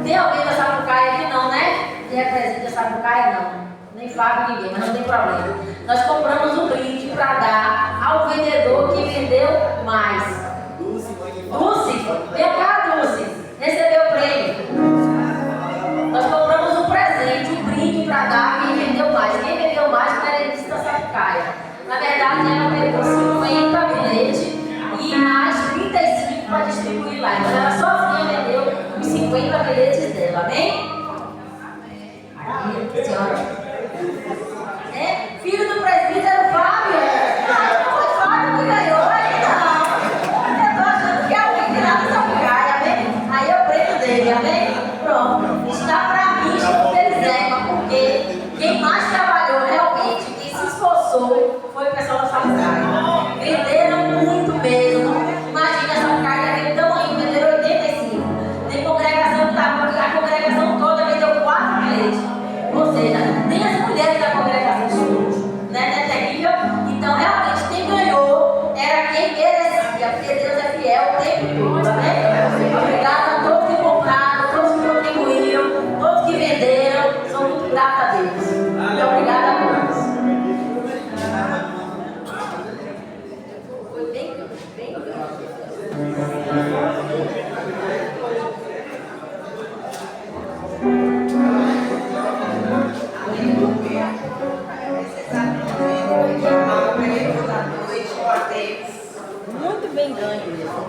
Tem alguém da Sapucaia aqui não, né? Que representa a Sapucaia? Não. Nem Fábio, ninguém, mas não tem problema. Nós compramos um brinde para dar ao vendedor que vendeu mais. Dulce, vem cá, Dulce. Recebeu o prêmio. Nós compramos um presente, um brinde para dar a quem vendeu mais. Quem vendeu mais foi a Erenice da Sapucaia. Na verdade, ela pegou 50 bilhetes e mais 35 para distribuir lá. Então, ela sozinha vendeu os 50 bilhetes dela. Amém? Aqui, senhora. É, filho do presbítero Fábio. Não foi Fábio que ganhou ainda. Eu estou achando que é alguém que lá da Sapucaia, amém? Aí é o prêmio dele, amém? Pronto. Está para mim, Felizema, porque quem mais trabalhou realmente, quem se esforçou, foi o pessoal da Sapucaia. Venderam muito mesmo. Imagina a Sapucaia daquele tamanho, venderam 85. Tem congregação que estava aqui, a congregação toda vendeu 4 bilhetes. Ou seja, nem as mulheres da congregação estão, né? É terrível. Então, realmente, quem ganhou era quem merecia, porque Deus é fiel o tempo todo, amém? Obrigada a todos que compraram, todos que contribuíram, todos que venderam. Sou muito grata a Deus. Muito obrigada a todos. Foi bem grande. Muito bem ganho mesmo.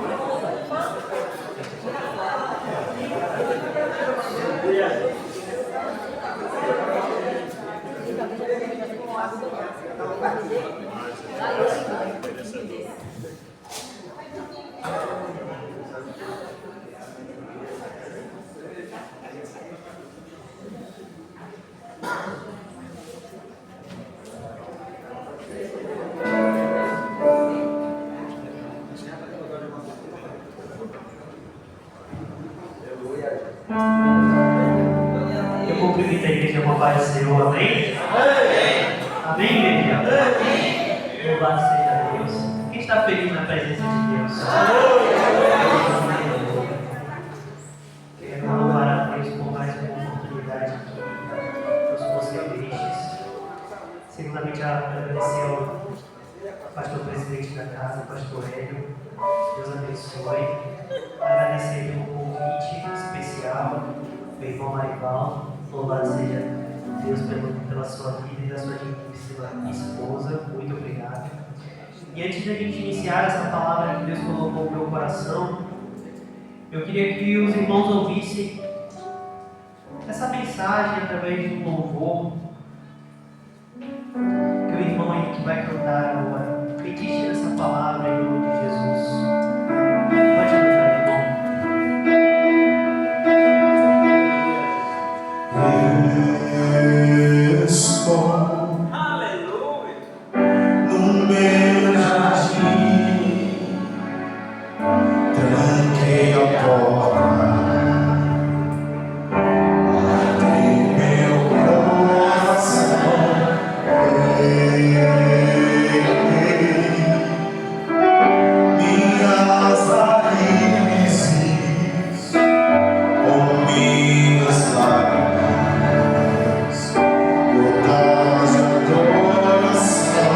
cumprimenta a igreja com a paz do Senhor, amém? Amém, igreja? Louvado seja Deus. Quem está feliz na presença de Deus? Quero louvar a Deus por mais uma oportunidade aqui nos conselheiros. Segundamente, agradecer ao pastor presidente da casa, pastor Hélio. Deus abençoe. Agradecer pelo convite especial do irmão Marival. Louvado seja Deus pela sua vida e da sua digníssima esposa. Muito obrigado. E antes da gente iniciar essa palavra que Deus colocou no meu coração, eu queria que os irmãos ouvissem essa mensagem através de um louvor que o irmão aí que vai cantar agora acredite nessa palavra em nome de Jesus. Pode cantar, Eu estou no meu jardim, tranquei a porta, abri meu coração, minhas raízes com minhas lágrimas, gotas de coração.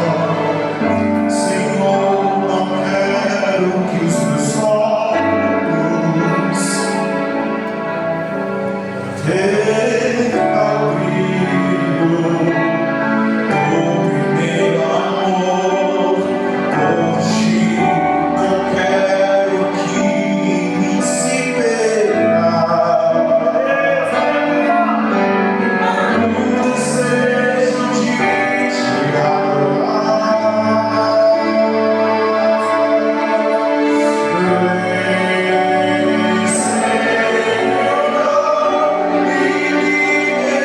Senhor, não quero que os meus olhos vejam o brilho do primeiro amor por ti. Não quero que me se perca o desejo de te adorar. Senhor, me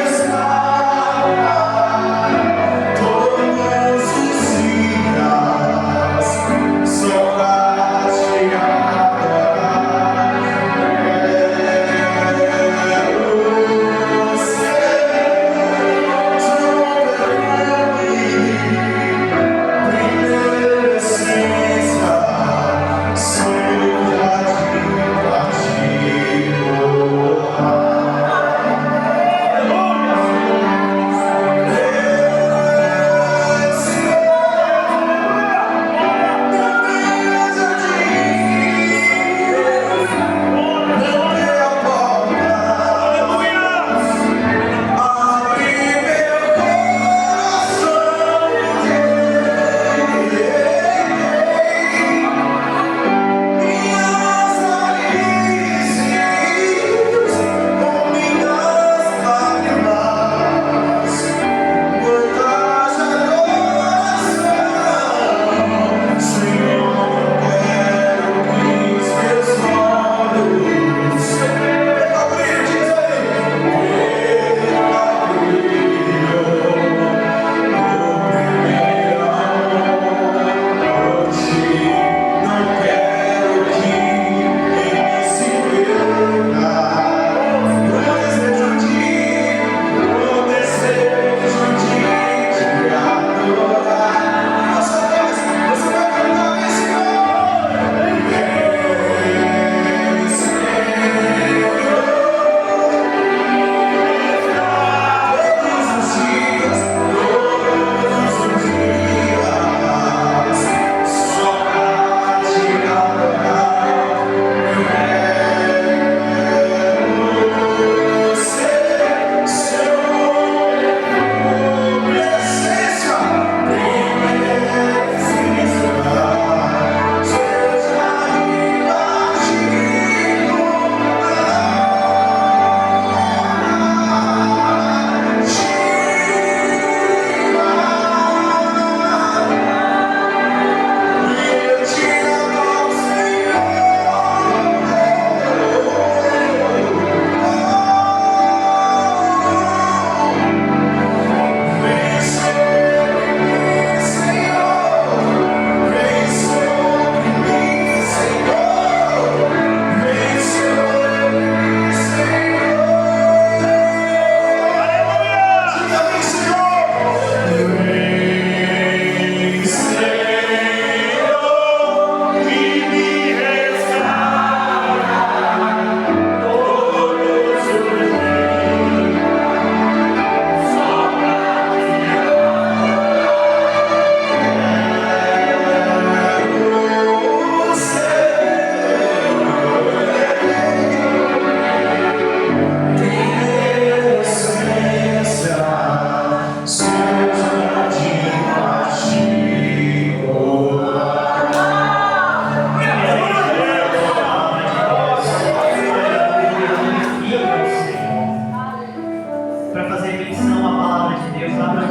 Deus, abra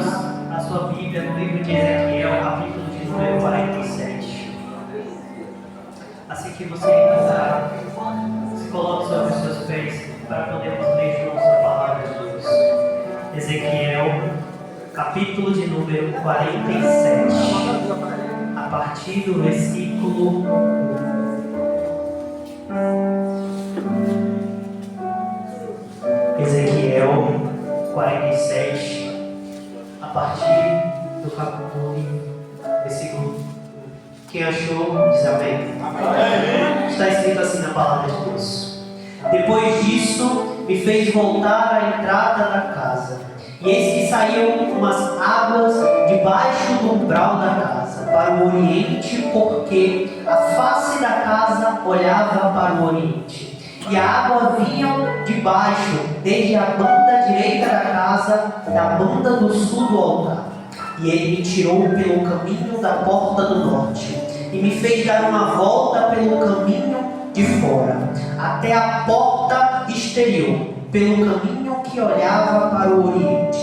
a sua Bíblia no livro de Ezequiel, capítulo de número 47. Assim que você encontrar, se coloque sobre os seus pés para podermos ler juntos a palavra de Deus. Ezequiel, capítulo de número 47, a partir do versículo 1. Ezequiel 47, a partir do capítulo, versículo 1. Quem achou, diz amém. Amém. Está escrito assim na palavra de Deus. Depois disso, me fez voltar à entrada da casa, e eis que saíam umas águas debaixo do umbral da casa, para o oriente, porque a face da casa olhava para o oriente. E a água vinha de baixo, desde a banda direita da casa, da banda do sul do altar. E ele me tirou pelo caminho da porta do norte, e me fez dar uma volta pelo caminho de fora, até a porta exterior, pelo caminho que olhava para o oriente.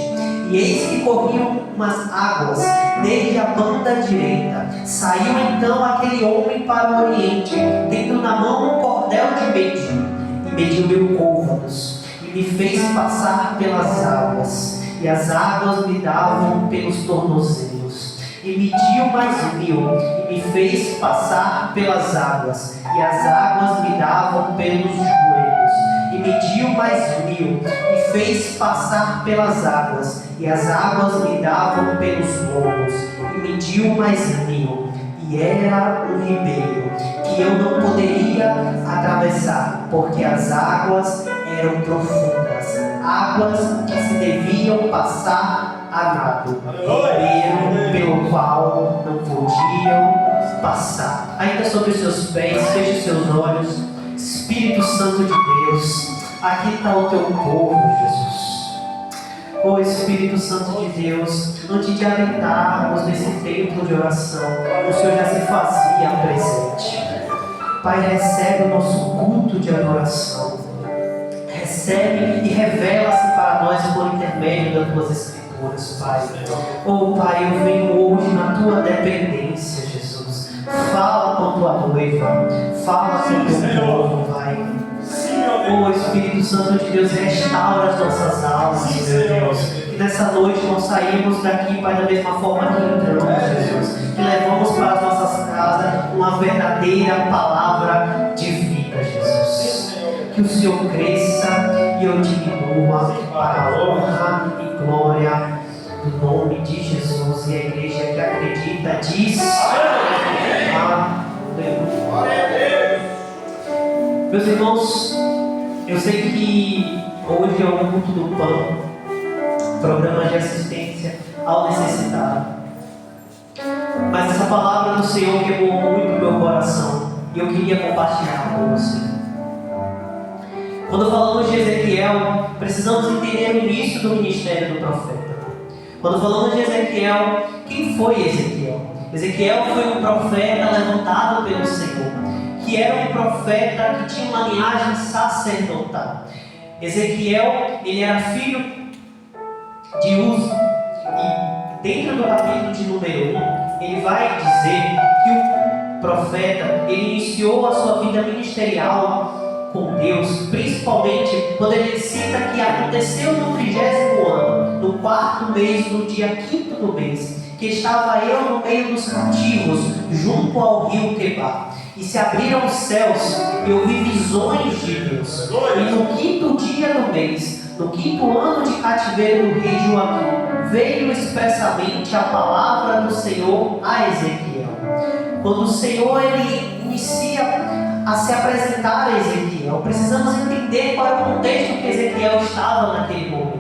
E eis que corriam umas águas desde a banda direita. Saiu então aquele homem para o oriente, tendo na mão um cordel de medir, e mediu 1000 côvados, e me fez passar pelas águas, e as águas me davam pelos tornozelos. E mediu mais 1000, e me fez passar pelas águas, e as águas me davam pelos joelhos. E mediu mais 1000, e fez passar pelas águas, e as águas me davam pelos lombos. E mediu mais 1000, e era um ribeiro que eu não poderia atravessar, porque as águas eram profundas, águas que se deviam passar a nado, ribeiro pelo qual não podiam passar. Ainda sobre os seus pés, feche os seus olhos. Espírito Santo de Deus, aqui está o teu povo, Jesus. Oh Espírito Santo de Deus, antes de adentrarmos nesse templo de oração, o Senhor já se fazia presente. Pai, recebe o nosso culto de adoração. Recebe e revela-se para nós por intermédio das tuas escrituras, Pai. Oh Pai, eu venho hoje na tua dependência, Jesus. Fala com tua noiva, fala com teu povo, Pai. Oh Espírito Santo de Deus, restaura as nossas almas, meu Deus. Que nessa noite não saímos daqui, Pai, da mesma forma que entramos, Jesus. Que levamos para as nossas casas uma verdadeira palavra de vida, Jesus. Que o Senhor cresça e eu diminua para a honra e glória do nome de Jesus. E a igreja que acredita diz: Aleluia. Meus irmãos, eu sei que hoje é o culto do pão, programa de assistência ao necessitado. Mas essa palavra do Senhor queimou muito meu coração e eu queria compartilhar com você. Quando falamos de Ezequiel, precisamos entender o início do ministério do profeta. Quando falamos de Ezequiel, quem foi Ezequiel? Ezequiel foi um profeta levantado pelo Senhor, que era um profeta que tinha uma linhagem sacerdotal. Ezequiel, ele era filho de Uza, e dentro do capítulo de número 1, ele vai dizer que o profeta, ele iniciou a sua vida ministerial com Deus, principalmente quando ele cita que aconteceu no 30º ano, no 4º mês, no dia 5º do mês, que estava eu no meio dos cativos, junto ao rio Quebar. E se abriram os céus, e eu vi visões de Deus. E no 5º dia do mês, no 5º ano de cativeiro do rei Joaquim, veio expressamente a palavra do Senhor a Ezequiel. Quando o Senhor ele inicia a se apresentar a Ezequiel, precisamos entender qual é o contexto que Ezequiel estava naquele momento.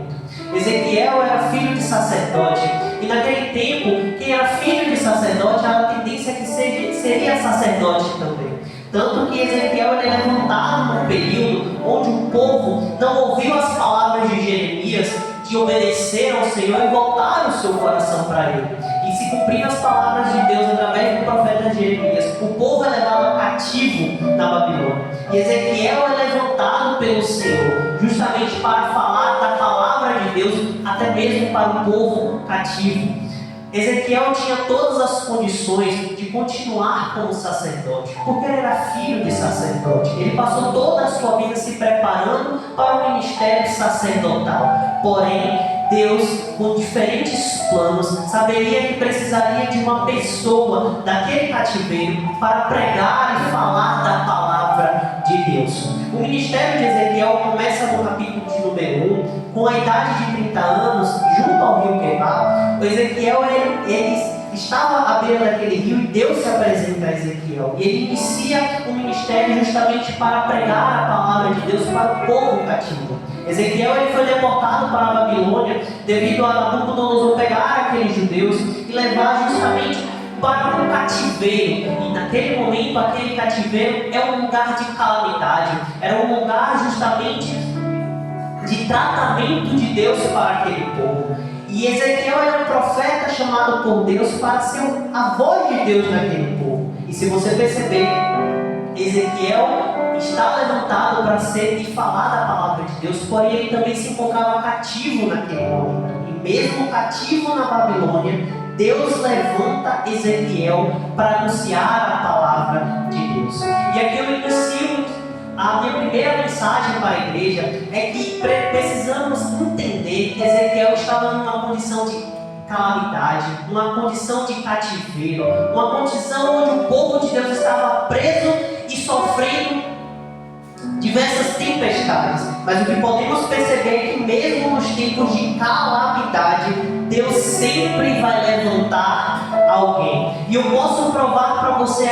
Ezequiel era filho de sacerdote, e naquele tempo, quem era filho de sacerdote, era a tendência que seria sacerdote também. Tanto que Ezequiel ele é levantado num período onde o povo não ouviu as palavras de Jeremias, de obedecer ao Senhor e voltar o seu coração para Ele. E se cumprir as palavras de Deus através do profeta Jeremias, o povo é levado cativo na Babilônia. E Ezequiel é levantado pelo Senhor, justamente para falar da palavra de de Deus, até mesmo para o povo cativo. Ezequiel tinha todas as condições de continuar como sacerdote, porque ele era filho de sacerdote. Ele passou toda a sua vida se preparando para o ministério sacerdotal. Porém, Deus, com diferentes planos, saberia que precisaria de uma pessoa daquele cativeiro para pregar e falar da palavra de Deus. O ministério de Ezequiel começa no capítulo de número 1, com a idade de 30 anos, junto ao rio Quebar. O Ezequiel, ele estava à beira daquele rio e Deus se apresenta a Ezequiel. E ele inicia o ministério justamente para pregar a palavra de Deus para o povo cativo. Ezequiel, ele foi deportado para a Babilônia devido a Nabucodonosor pegar aqueles judeus e levar justamente para um cativeiro. E naquele momento, aquele cativeiro é um lugar de calamidade, era um lugar justamente de tratamento de Deus para aquele povo. E Ezequiel era um profeta chamado por Deus para ser a voz de Deus naquele povo. E se você perceber, Ezequiel está levantado para ser e falar da palavra de Deus, porém ele também se encontrava cativo naquele momento. E mesmo cativo na Babilônia, Deus levanta Ezequiel para anunciar a palavra de Deus. E aqui eu inicio a minha primeira mensagem para a igreja, é que precisamos entender que Ezequiel estava numa condição de calamidade, uma condição de cativeiro, uma condição onde o povo de Deus estava preso e sofrendo diversas tempestades. Mas o que podemos perceber é que mesmo nos tempos de calamidade, Deus sempre vai levantar alguém. E eu posso provar para você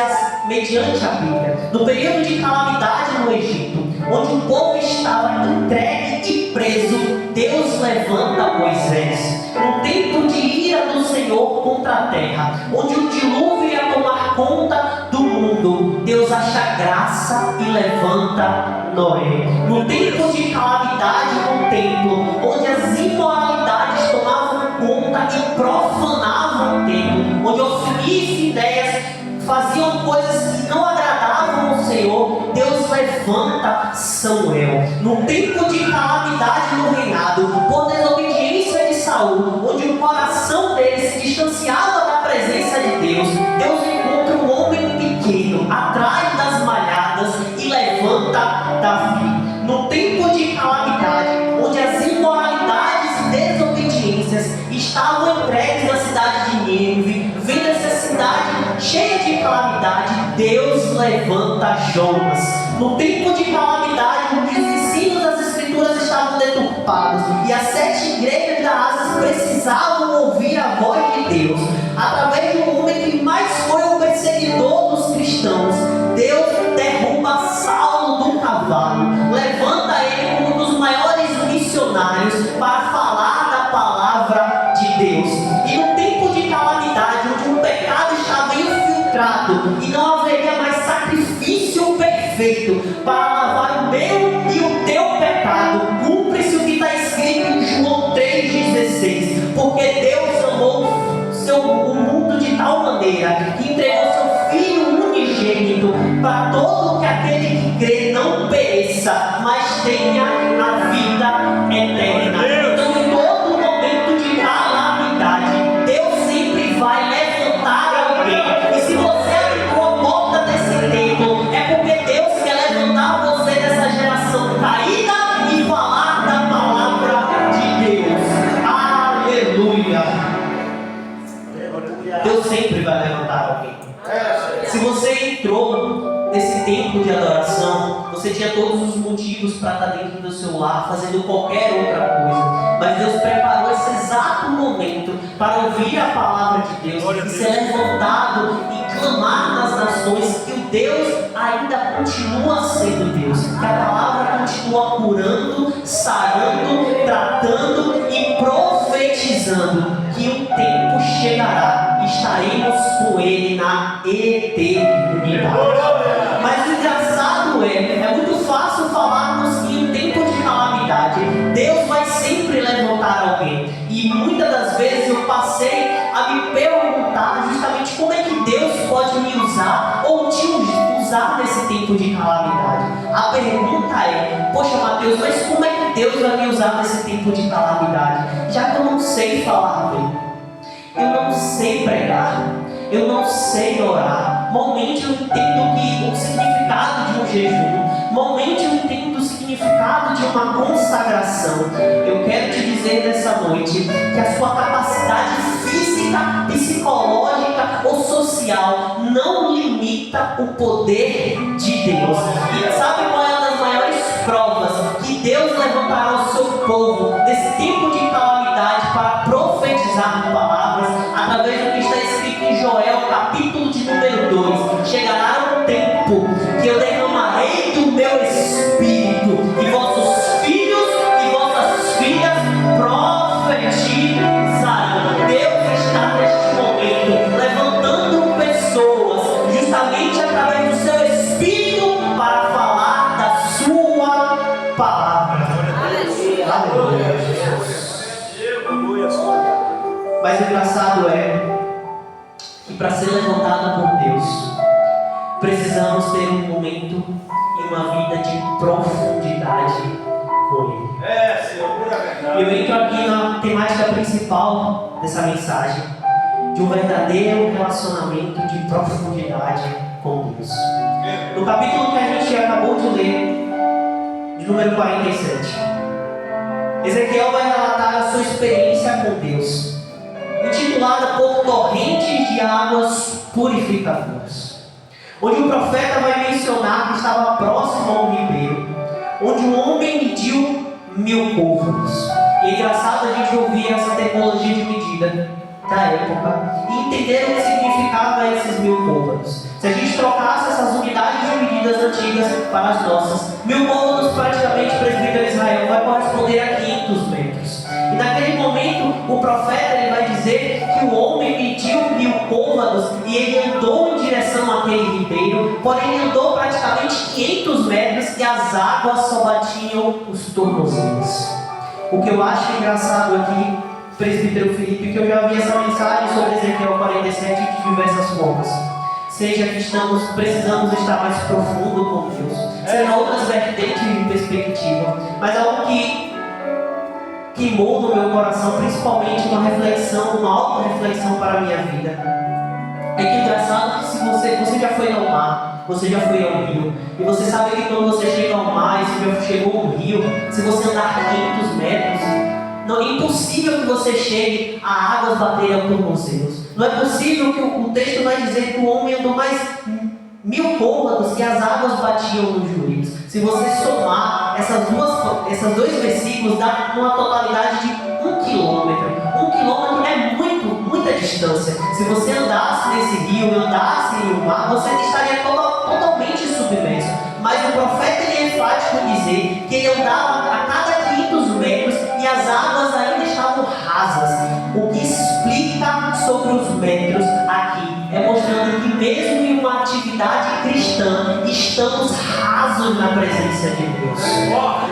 mediante a Bíblia. No período de calamidade no Egito, onde o povo estava entregue e preso, Deus levanta Moisés. No tempo de ira do Senhor contra a terra, onde o dilúvio ia tomar conta do mundo, Deus acha graça e levanta Noé. No tempo de calamidade no templo, onde as imoralidades tomavam conta e profanavam o templo, onde Ofni e Finéias faziam coisas que não agradavam ao Senhor, Deus levanta Samuel. No tempo de calamidade no reinado, por desobediência de Saul, onde o coração dele se distanciava da presença de Deus, Deus encontra um homem pequeno atrás das malhadas e levanta Davi. No tempo de calamidade, onde as imoralidades e desobediências estavam entregues na cidade de Nínive, vendo essa cidade cheia de calamidade, Deus levanta Jonas. No tempo de calamidade, onde os ensinos das Escrituras estavam deturpados e as 7 igrejas da Ásia precisavam ouvir a voz de Deus, através de um homem que mais foi o perseguidor dos cristãos, Deus derruba Saulo do cavalo, levanta ele como um dos maiores missionários para falar da palavra de Deus. E no tempo de calamidade, onde o pecado estava infiltrado e não haveria mais sacrifício perfeito para lavar o meu e o teu pecado, cumpre-se o que está escrito em João 3,16, porque Deus amou o mundo de tal maneira que entregou seu Filho unigênito para todo que aquele que crê não pereça, mas tenha a vida eterna. Então, em todo momento de calamidade, Deus sempre vai levantar alguém. E se você abriu a porta desse templo, é porque Deus quer levantar você dessa geração caída e falar da palavra de Deus. Aleluia! Deus sempre vai levantar alguém. Se você entrou nesse tempo de adoração, você tinha todos os motivos para estar dentro do seu lar, fazendo qualquer outra coisa. Mas Deus preparou esse exato momento para ouvir a palavra de Deus e ser levantado e clamar nas nações que o Deus ainda continua sendo Deus. Que a palavra continua curando, sarando, tratando e profetizando que o tempo chegará e estaremos com Ele na eternidade. Mas o engraçado é muito fácil falarmos que em tempo de calamidade Deus vai sempre levantar alguém. E muitas das vezes eu passei a me perguntar justamente como é que Deus pode me usar ou te usar nesse tempo de calamidade. A pergunta é: poxa, Mateus, mas como é que Deus vai me usar nesse tempo de calamidade. Já que eu não sei falar bem, eu não sei pregar, eu não sei orar, momentos eu entendo o significado de um jejum, momentos eu entendo o significado de uma consagração. Eu quero te dizer nessa noite que a sua capacidade física, psicológica ou social não limita o poder de Deus. E sabe qual é uma das maiores provas que Deus levantará o seu povo nesse tempo de calamidade para profetizar palavras através do que está escrito em Joel, capítulo de número 2. Chegará um tempo que eu derramarei do meu espírito e vossos filhos e vossas filhas profetizarão. Deus está neste momento levantando pessoas justamente através do seu espírito para falar da sua palavra. Aleluia, Jesus. Mas o engraçado é que para ser levantado por Deus, precisamos ter um momento e uma vida de profundidade com Ele. Eu entro aqui na temática principal dessa mensagem, de um verdadeiro relacionamento de profundidade com Deus. No capítulo que a gente acabou de ler, de número 47, Ezequiel vai relatar a sua experiência com Deus, intitulada por Torrentes de Águas Purificadoras, onde o profeta vai mencionar que estava próximo a um ribeiro, onde um homem mediu 1000 côvados. E é engraçado a gente ouvir essa tecnologia de medida da época e entender o que significava esses 1000 côvados. Se a gente trocasse essas unidades de medidas antigas para as nossas, 1000 côvados praticamente, o presbítero Israel vai corresponder a 500 metros. E naquele momento o profeta ele vai dizer que o homem mediu 1000 côvados e ele andou em direção àquele ribeiro, porém ele andou praticamente 500 metros e as águas só batiam os tornozelos. O que eu acho engraçado aqui, presbítero Felipe, que eu já vi essa mensagem sobre Ezequiel 47 de diversas formas. Seja que precisamos estar mais profundo com Deus, seja outras vertentes de perspectiva, mas algo que queimou no meu coração, principalmente uma reflexão, uma auto-reflexão para a minha vida. É que engraçado que se você já foi ao mar, você já foi ao rio, e você sabe que quando você chega ao mar, e se já chegou ao rio, se você andar 500 metros, não é impossível que você chegue a águas baterem ao tornozelos. Não é possível que o texto vai dizer que o homem andou mais 1000 côvados e as águas batiam nos joelhos. Se você somar esses dois versículos, dá uma totalidade de 1 quilômetro. 1 quilômetro é muita distância. Se você andasse nesse rio, andasse no mar, você estaria totalmente submerso. Mas o profeta ele é enfático em dizer que ele andava a cada 500 metros e as águas ainda estavam rasas. O que explica sobre os metros aqui é mostrando que mesmo em uma atividade cristã estamos rasos na presença de Deus.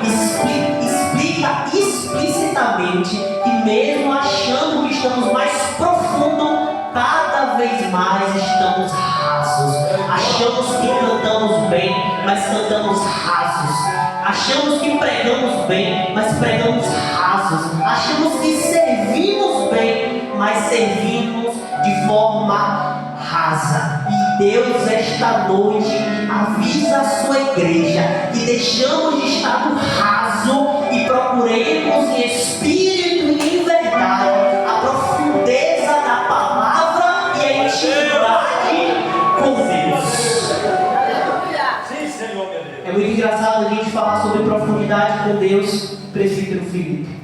Explica explicitamente que mesmo achando que estamos mais profundo, cada vez mais estamos rasos. Achamos que cantamos bem, mas cantamos rasos. Achamos que pregamos bem, mas pregamos rasos. Achamos que servimos bem, mas servimos de forma rasa. E Deus esta noite avisa a sua igreja que deixamos de estar no raso e procuremos em espírito e em verdade a profundeza da palavra e a intimidade com Deus. É muito engraçado a gente falar sobre profundidade com Deus, presbítero Felipe.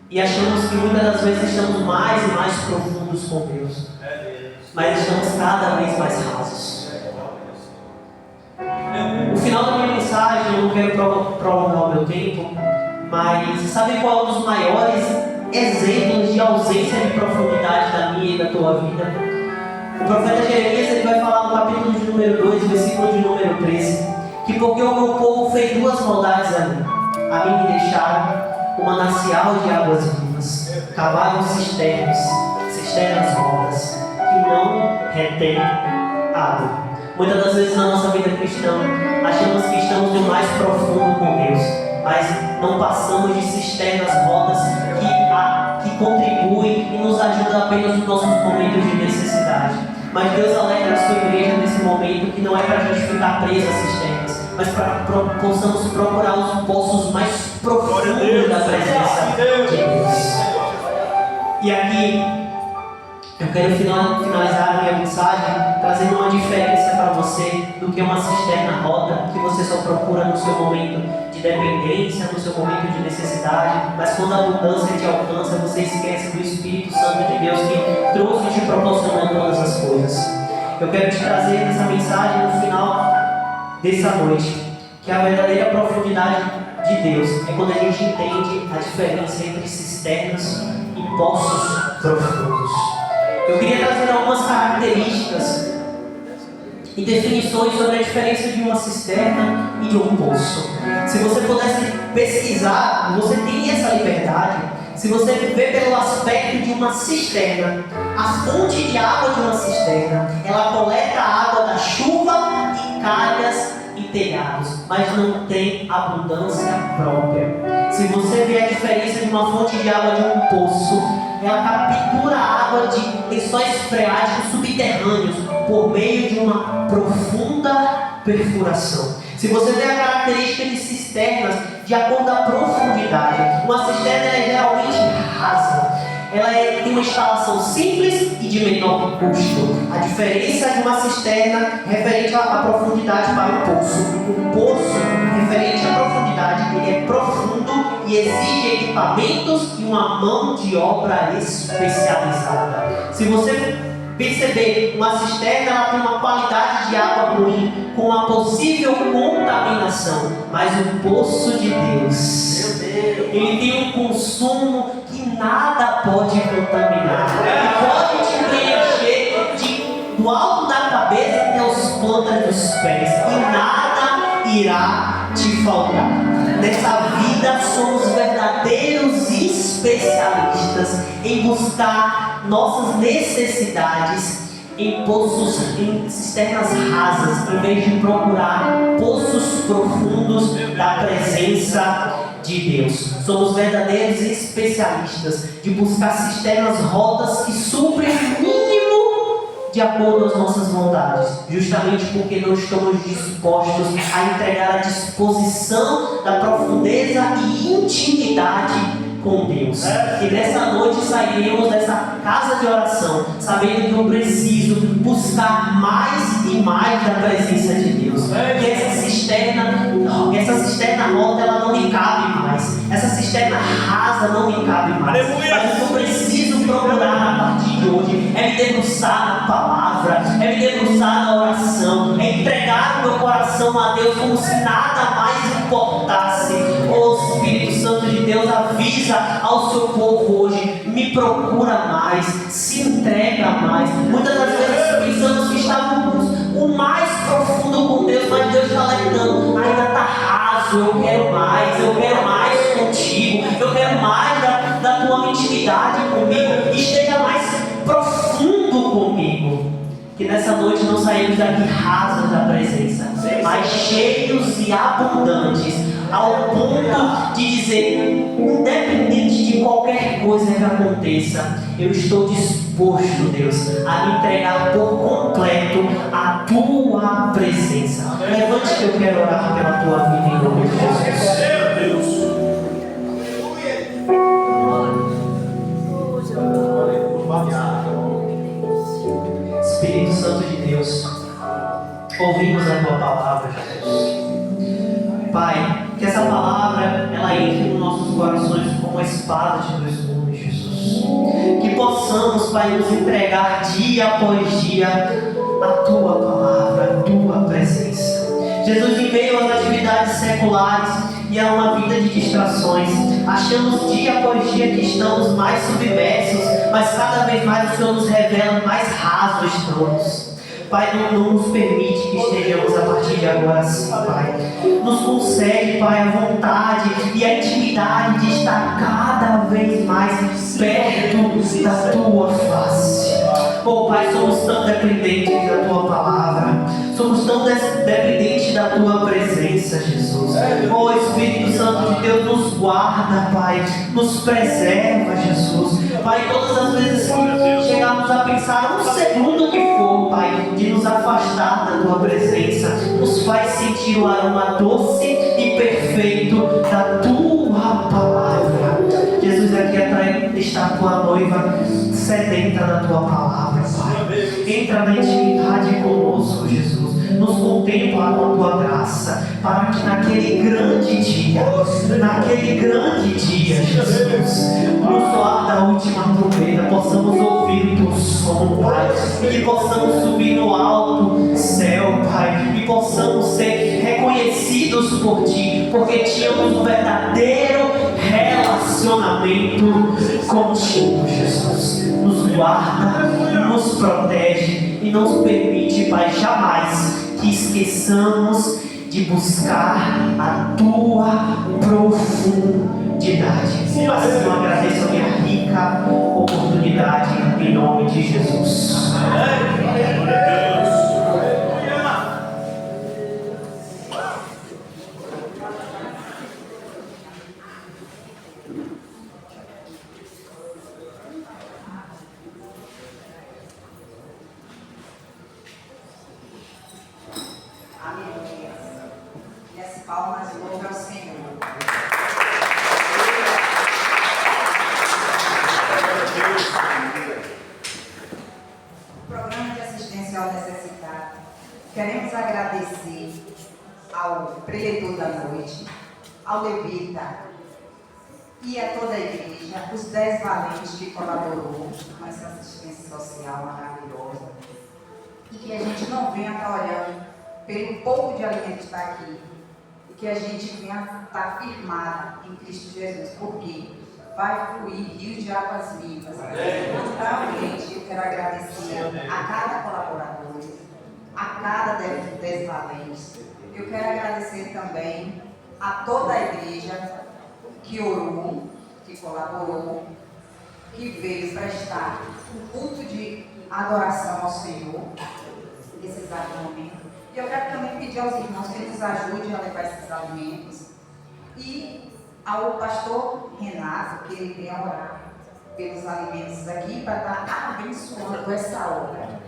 E achamos que muitas das vezes estamos mais e mais profundos com Deus, mas estamos cada vez mais rasos. No final da minha mensagem, eu não quero prolongar o meu tempo, mas sabe qual é um dos maiores exemplos de ausência de profundidade da minha e da tua vida? O profeta Jeremias ele vai falar no capítulo de número 2, versículo de número 13, que porque o meu povo fez 2 maldades a mim me deixaram um manancial de águas vivas, cavaram cisternas rotas, que não retém água. Muitas das vezes na nossa vida cristã, achamos que estamos no mais profundo com Deus, mas não passamos de cisternas rotas que contribuem e nos ajudam apenas nos nossos momentos de necessidade. Mas Deus alegra a sua igreja nesse momento, que não é para a gente ficar preso a cisternas, mas para possamos procurar os poços mais profundos da presença de Deus. E aqui eu quero finalizar a minha mensagem trazendo uma diferença para você do que uma cisterna rota que você só procura no seu momento de dependência, no seu momento de necessidade, mas quando a abundância te alcança, você esquece do Espírito Santo de Deus que trouxe e te proporcionou todas as coisas. Eu quero te trazer essa mensagem no final dessa noite, que a verdadeira profundidade de Deus é quando a gente entende a diferença entre cisternas e poços profundos. Eu queria trazer algumas características e definições sobre a diferença de uma cisterna e de um poço. Se você pudesse pesquisar, você teria essa liberdade. Se você ver pelo aspecto de uma cisterna, a fonte de água de uma cisterna, ela coleta a água da chuva em calhas e telhados, mas não tem abundância própria. Se você vê a diferença de uma fonte de água de um poço, ela captura a água de lençóis freáticos subterrâneos por meio de uma profunda perfuração. Se você vê a característica de cisternas de acordo com a profundidade, uma cisterna é geralmente rasa. Ela tem uma instalação simples e de menor custo. A diferença de uma cisterna referente à profundidade para o poço. O poço, referente à profundidade, ele é profundo e exige equipamentos e uma mão de obra especializada. Se você perceber, uma cisterna ela tem uma qualidade de água ruim, com uma possível contaminação, mas o poço de Deus, ele tem um consumo que nada pode contaminar. Ele pode te preencher do alto da cabeça até os pontas dos pés, e nada irá te faltar. Nessa vida somos verdadeiros especialistas em buscar nossas necessidades em poços, em cisternas rasas, em vez de procurar poços profundos da presença de Deus. Somos verdadeiros especialistas de buscar cisternas rotas que suprem o mínimo de acordo às nossas vontades, justamente porque não estamos dispostos a entregar a disposição da profundeza e intimidade com Deus. E nessa noite sairemos dessa casa de oração sabendo que eu preciso buscar mais e mais da presença de Deus. Que essa cisterna rota ela não me cabe mais. Essa cisterna rasa não me cabe mais. Mas o que eu preciso procurar a partir de hoje é me debruçar na palavra, é me debruçar na oração, é entregar o meu coração a Deus como se nada mais importasse. O Espírito Santo de Deus avisa ao seu povo hoje: me procura mais, se entrega mais. Muitas das vezes pensamos que estávamos o mais profundo com Deus, mas Deus está alertando: ainda está raso, eu quero mais contigo, eu quero mais da tua intimidade comigo, esteja mais profundo comigo. Que nessa noite não saímos daqui rasos da presença, mas cheios e abundantes, ao ponto de dizer: independente de qualquer coisa que aconteça, eu estou disposto, Deus, a me entregar por completo à tua presença. Levante que eu quero orar pela tua vida em nome de Jesus. Espírito Santo de Deus, ouvimos a tua palavra, Jesus. Pai, que essa palavra ela entre nos nossos corações como uma espada de dois gumes, Jesus. Que possamos, Pai, nos entregar dia após dia a tua palavra, a tua presença. Jesus, em meio às atividades seculares e a uma vida de distrações, achamos dia após dia que estamos mais submersos, mas cada vez mais o Senhor nos revela mais rasos estamos. Pai, não nos permite que estejamos a partir de agora assim, Pai. Nos concede, Pai, a vontade e a intimidade de estar cada vez mais perto da Tua face. Oh Pai, somos tão dependentes da Tua palavra, somos tão dependentes da Tua presença, Jesus. Oh Espírito Santo de Deus, nos guarda, Pai, nos preserva, Jesus. Pai, todas as vezes que chegarmos a pensar um segundo que for, Pai, de nos afastar da Tua presença, nos faz sentir o aroma doce e perfeito da Tua palavra. Jesus, aqui atrás está a Tua noiva sedenta da Tua palavra, Pai. Entra na intimidade conosco, Jesus. Nos contempla com a Tua graça, para que naquele grande dia, Jesus, no soar da última trombeta, possamos ouvir o Teu som, Pai, e que possamos subir no alto céu, Pai, e possamos ser reconhecidos por Ti, porque tínhamos um verdadeiro relacionamento contigo, Jesus. Nos guarda, nos protege e não permite, Pai, jamais que esqueçamos de buscar a Tua profundidade. Assim eu agradeço a minha rica oportunidade em nome de Jesus. Aleluia. E as palmas louvam ao Senhor. Programa de assistência ao necessitado. Queremos agradecer ao preletor da noite, ao levita e a toda a igreja, os 10 valentes que colaborou com essa assistência social maravilhosa. E que a gente não venha estar olhando pelo pouco de alimento que está aqui, e que a gente venha estar firmada em Cristo Jesus, porque vai fluir rios de águas vivas. Então, gente, eu quero agradecer a cada colaborador, a cada 10 valentes. Eu quero agradecer também a toda a igreja que orou, que colaborou, que veio prestar um culto de adoração ao Senhor nesse exato momento. E eu quero também pedir aos irmãos que nos ajudem a levar esses alimentos. E ao pastor Renato, que ele venha orar pelos alimentos aqui para estar abençoando essa obra.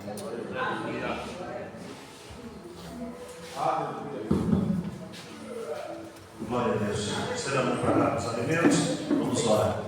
Glória a Deus. Serão preparados os alimentos. Vamos orar.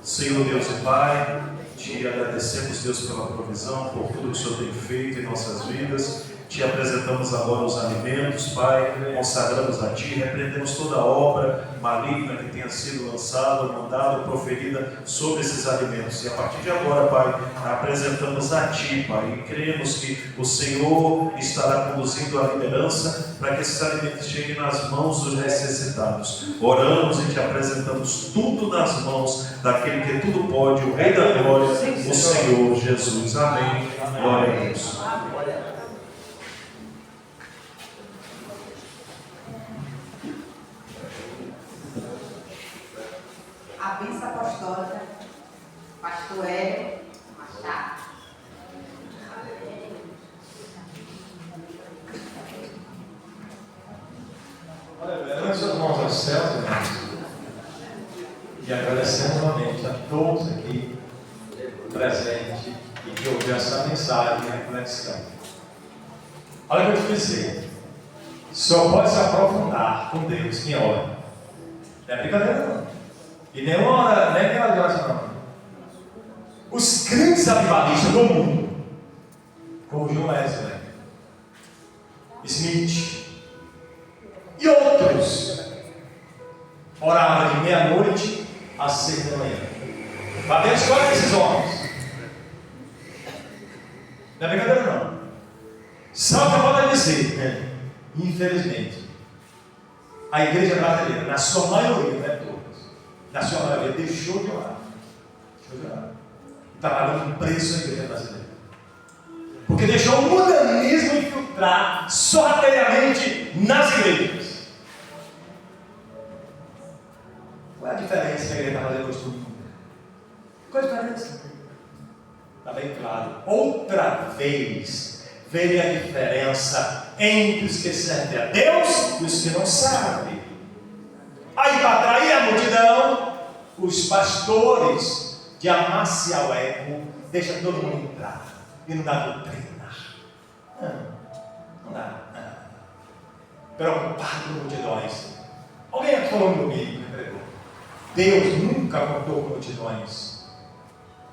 Senhor Deus e Pai, te agradecemos, Deus, pela provisão, por tudo que o Senhor tem feito em nossas vidas. Te apresentamos agora os alimentos, Pai, consagramos a Ti, repreendemos toda a obra maligna que tenha sido lançada, mandada, proferida sobre esses alimentos. E a partir de agora, Pai, apresentamos a Ti, Pai, e cremos que o Senhor estará conduzindo a liderança para que esses alimentos cheguem nas mãos dos necessitados. Oramos e Te apresentamos tudo nas mãos daquele que tudo pode, o Rei da Glória, o Senhor Jesus. Amém. Glória a Deus. A bênção apostólica, pastor Hélio Machado. Levante as mãos aos céus, irmãos, e agradecemos novamente a todos aqui presentes e que ouviram essa mensagem de reflexão. Olha o que eu te dizer, só pode se aprofundar com Deus quem ora. Não é brincadeira não. E nem hora de oração não. Os grandes avivalistas do mundo, como John Wesley, Smith e outros, oravam de meia-noite às 6 da manhã. Batendo história desses homens. Não é brincadeira não. Só que eu vou dizer, né? Infelizmente, a igreja brasileira, na sua maioria, não é todas, na sua maioria, deixou de orar. Está pagando um preço a igreja brasileira. Porque deixou o mundanismo infiltrar sorrateiramente nas igrejas. Qual é a diferença que a igreja está fazendo hoje do mundo? Qual é a diferença? Está bem claro. Outra vez, veja a diferença entre os que servem a Deus e os que não servem. Aí, para atrair a multidão, os pastores de amaciar o ego, deixa todo mundo entrar e não dá doutrina. Não dá. Preocupado com multidões. Alguém aqui falou comigo, Deus nunca contou com multidões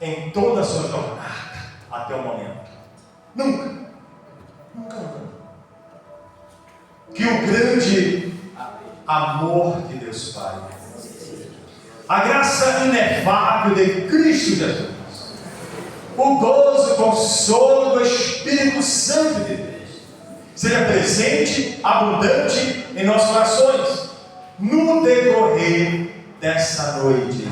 em toda a sua jornada até o momento. Nunca. Que o grande amor de Deus Pai, a graça inefável de Cristo Jesus, o gozo e consolo do Espírito Santo de Deus seja presente, abundante em nossos corações no decorrer dessa noite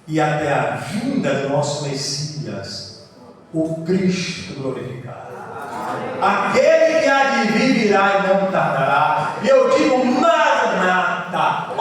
e até a vinda do nosso Messias, o Cristo glorificado. Aquele que há de vir virá e não tardará. E eu digo: Maranata,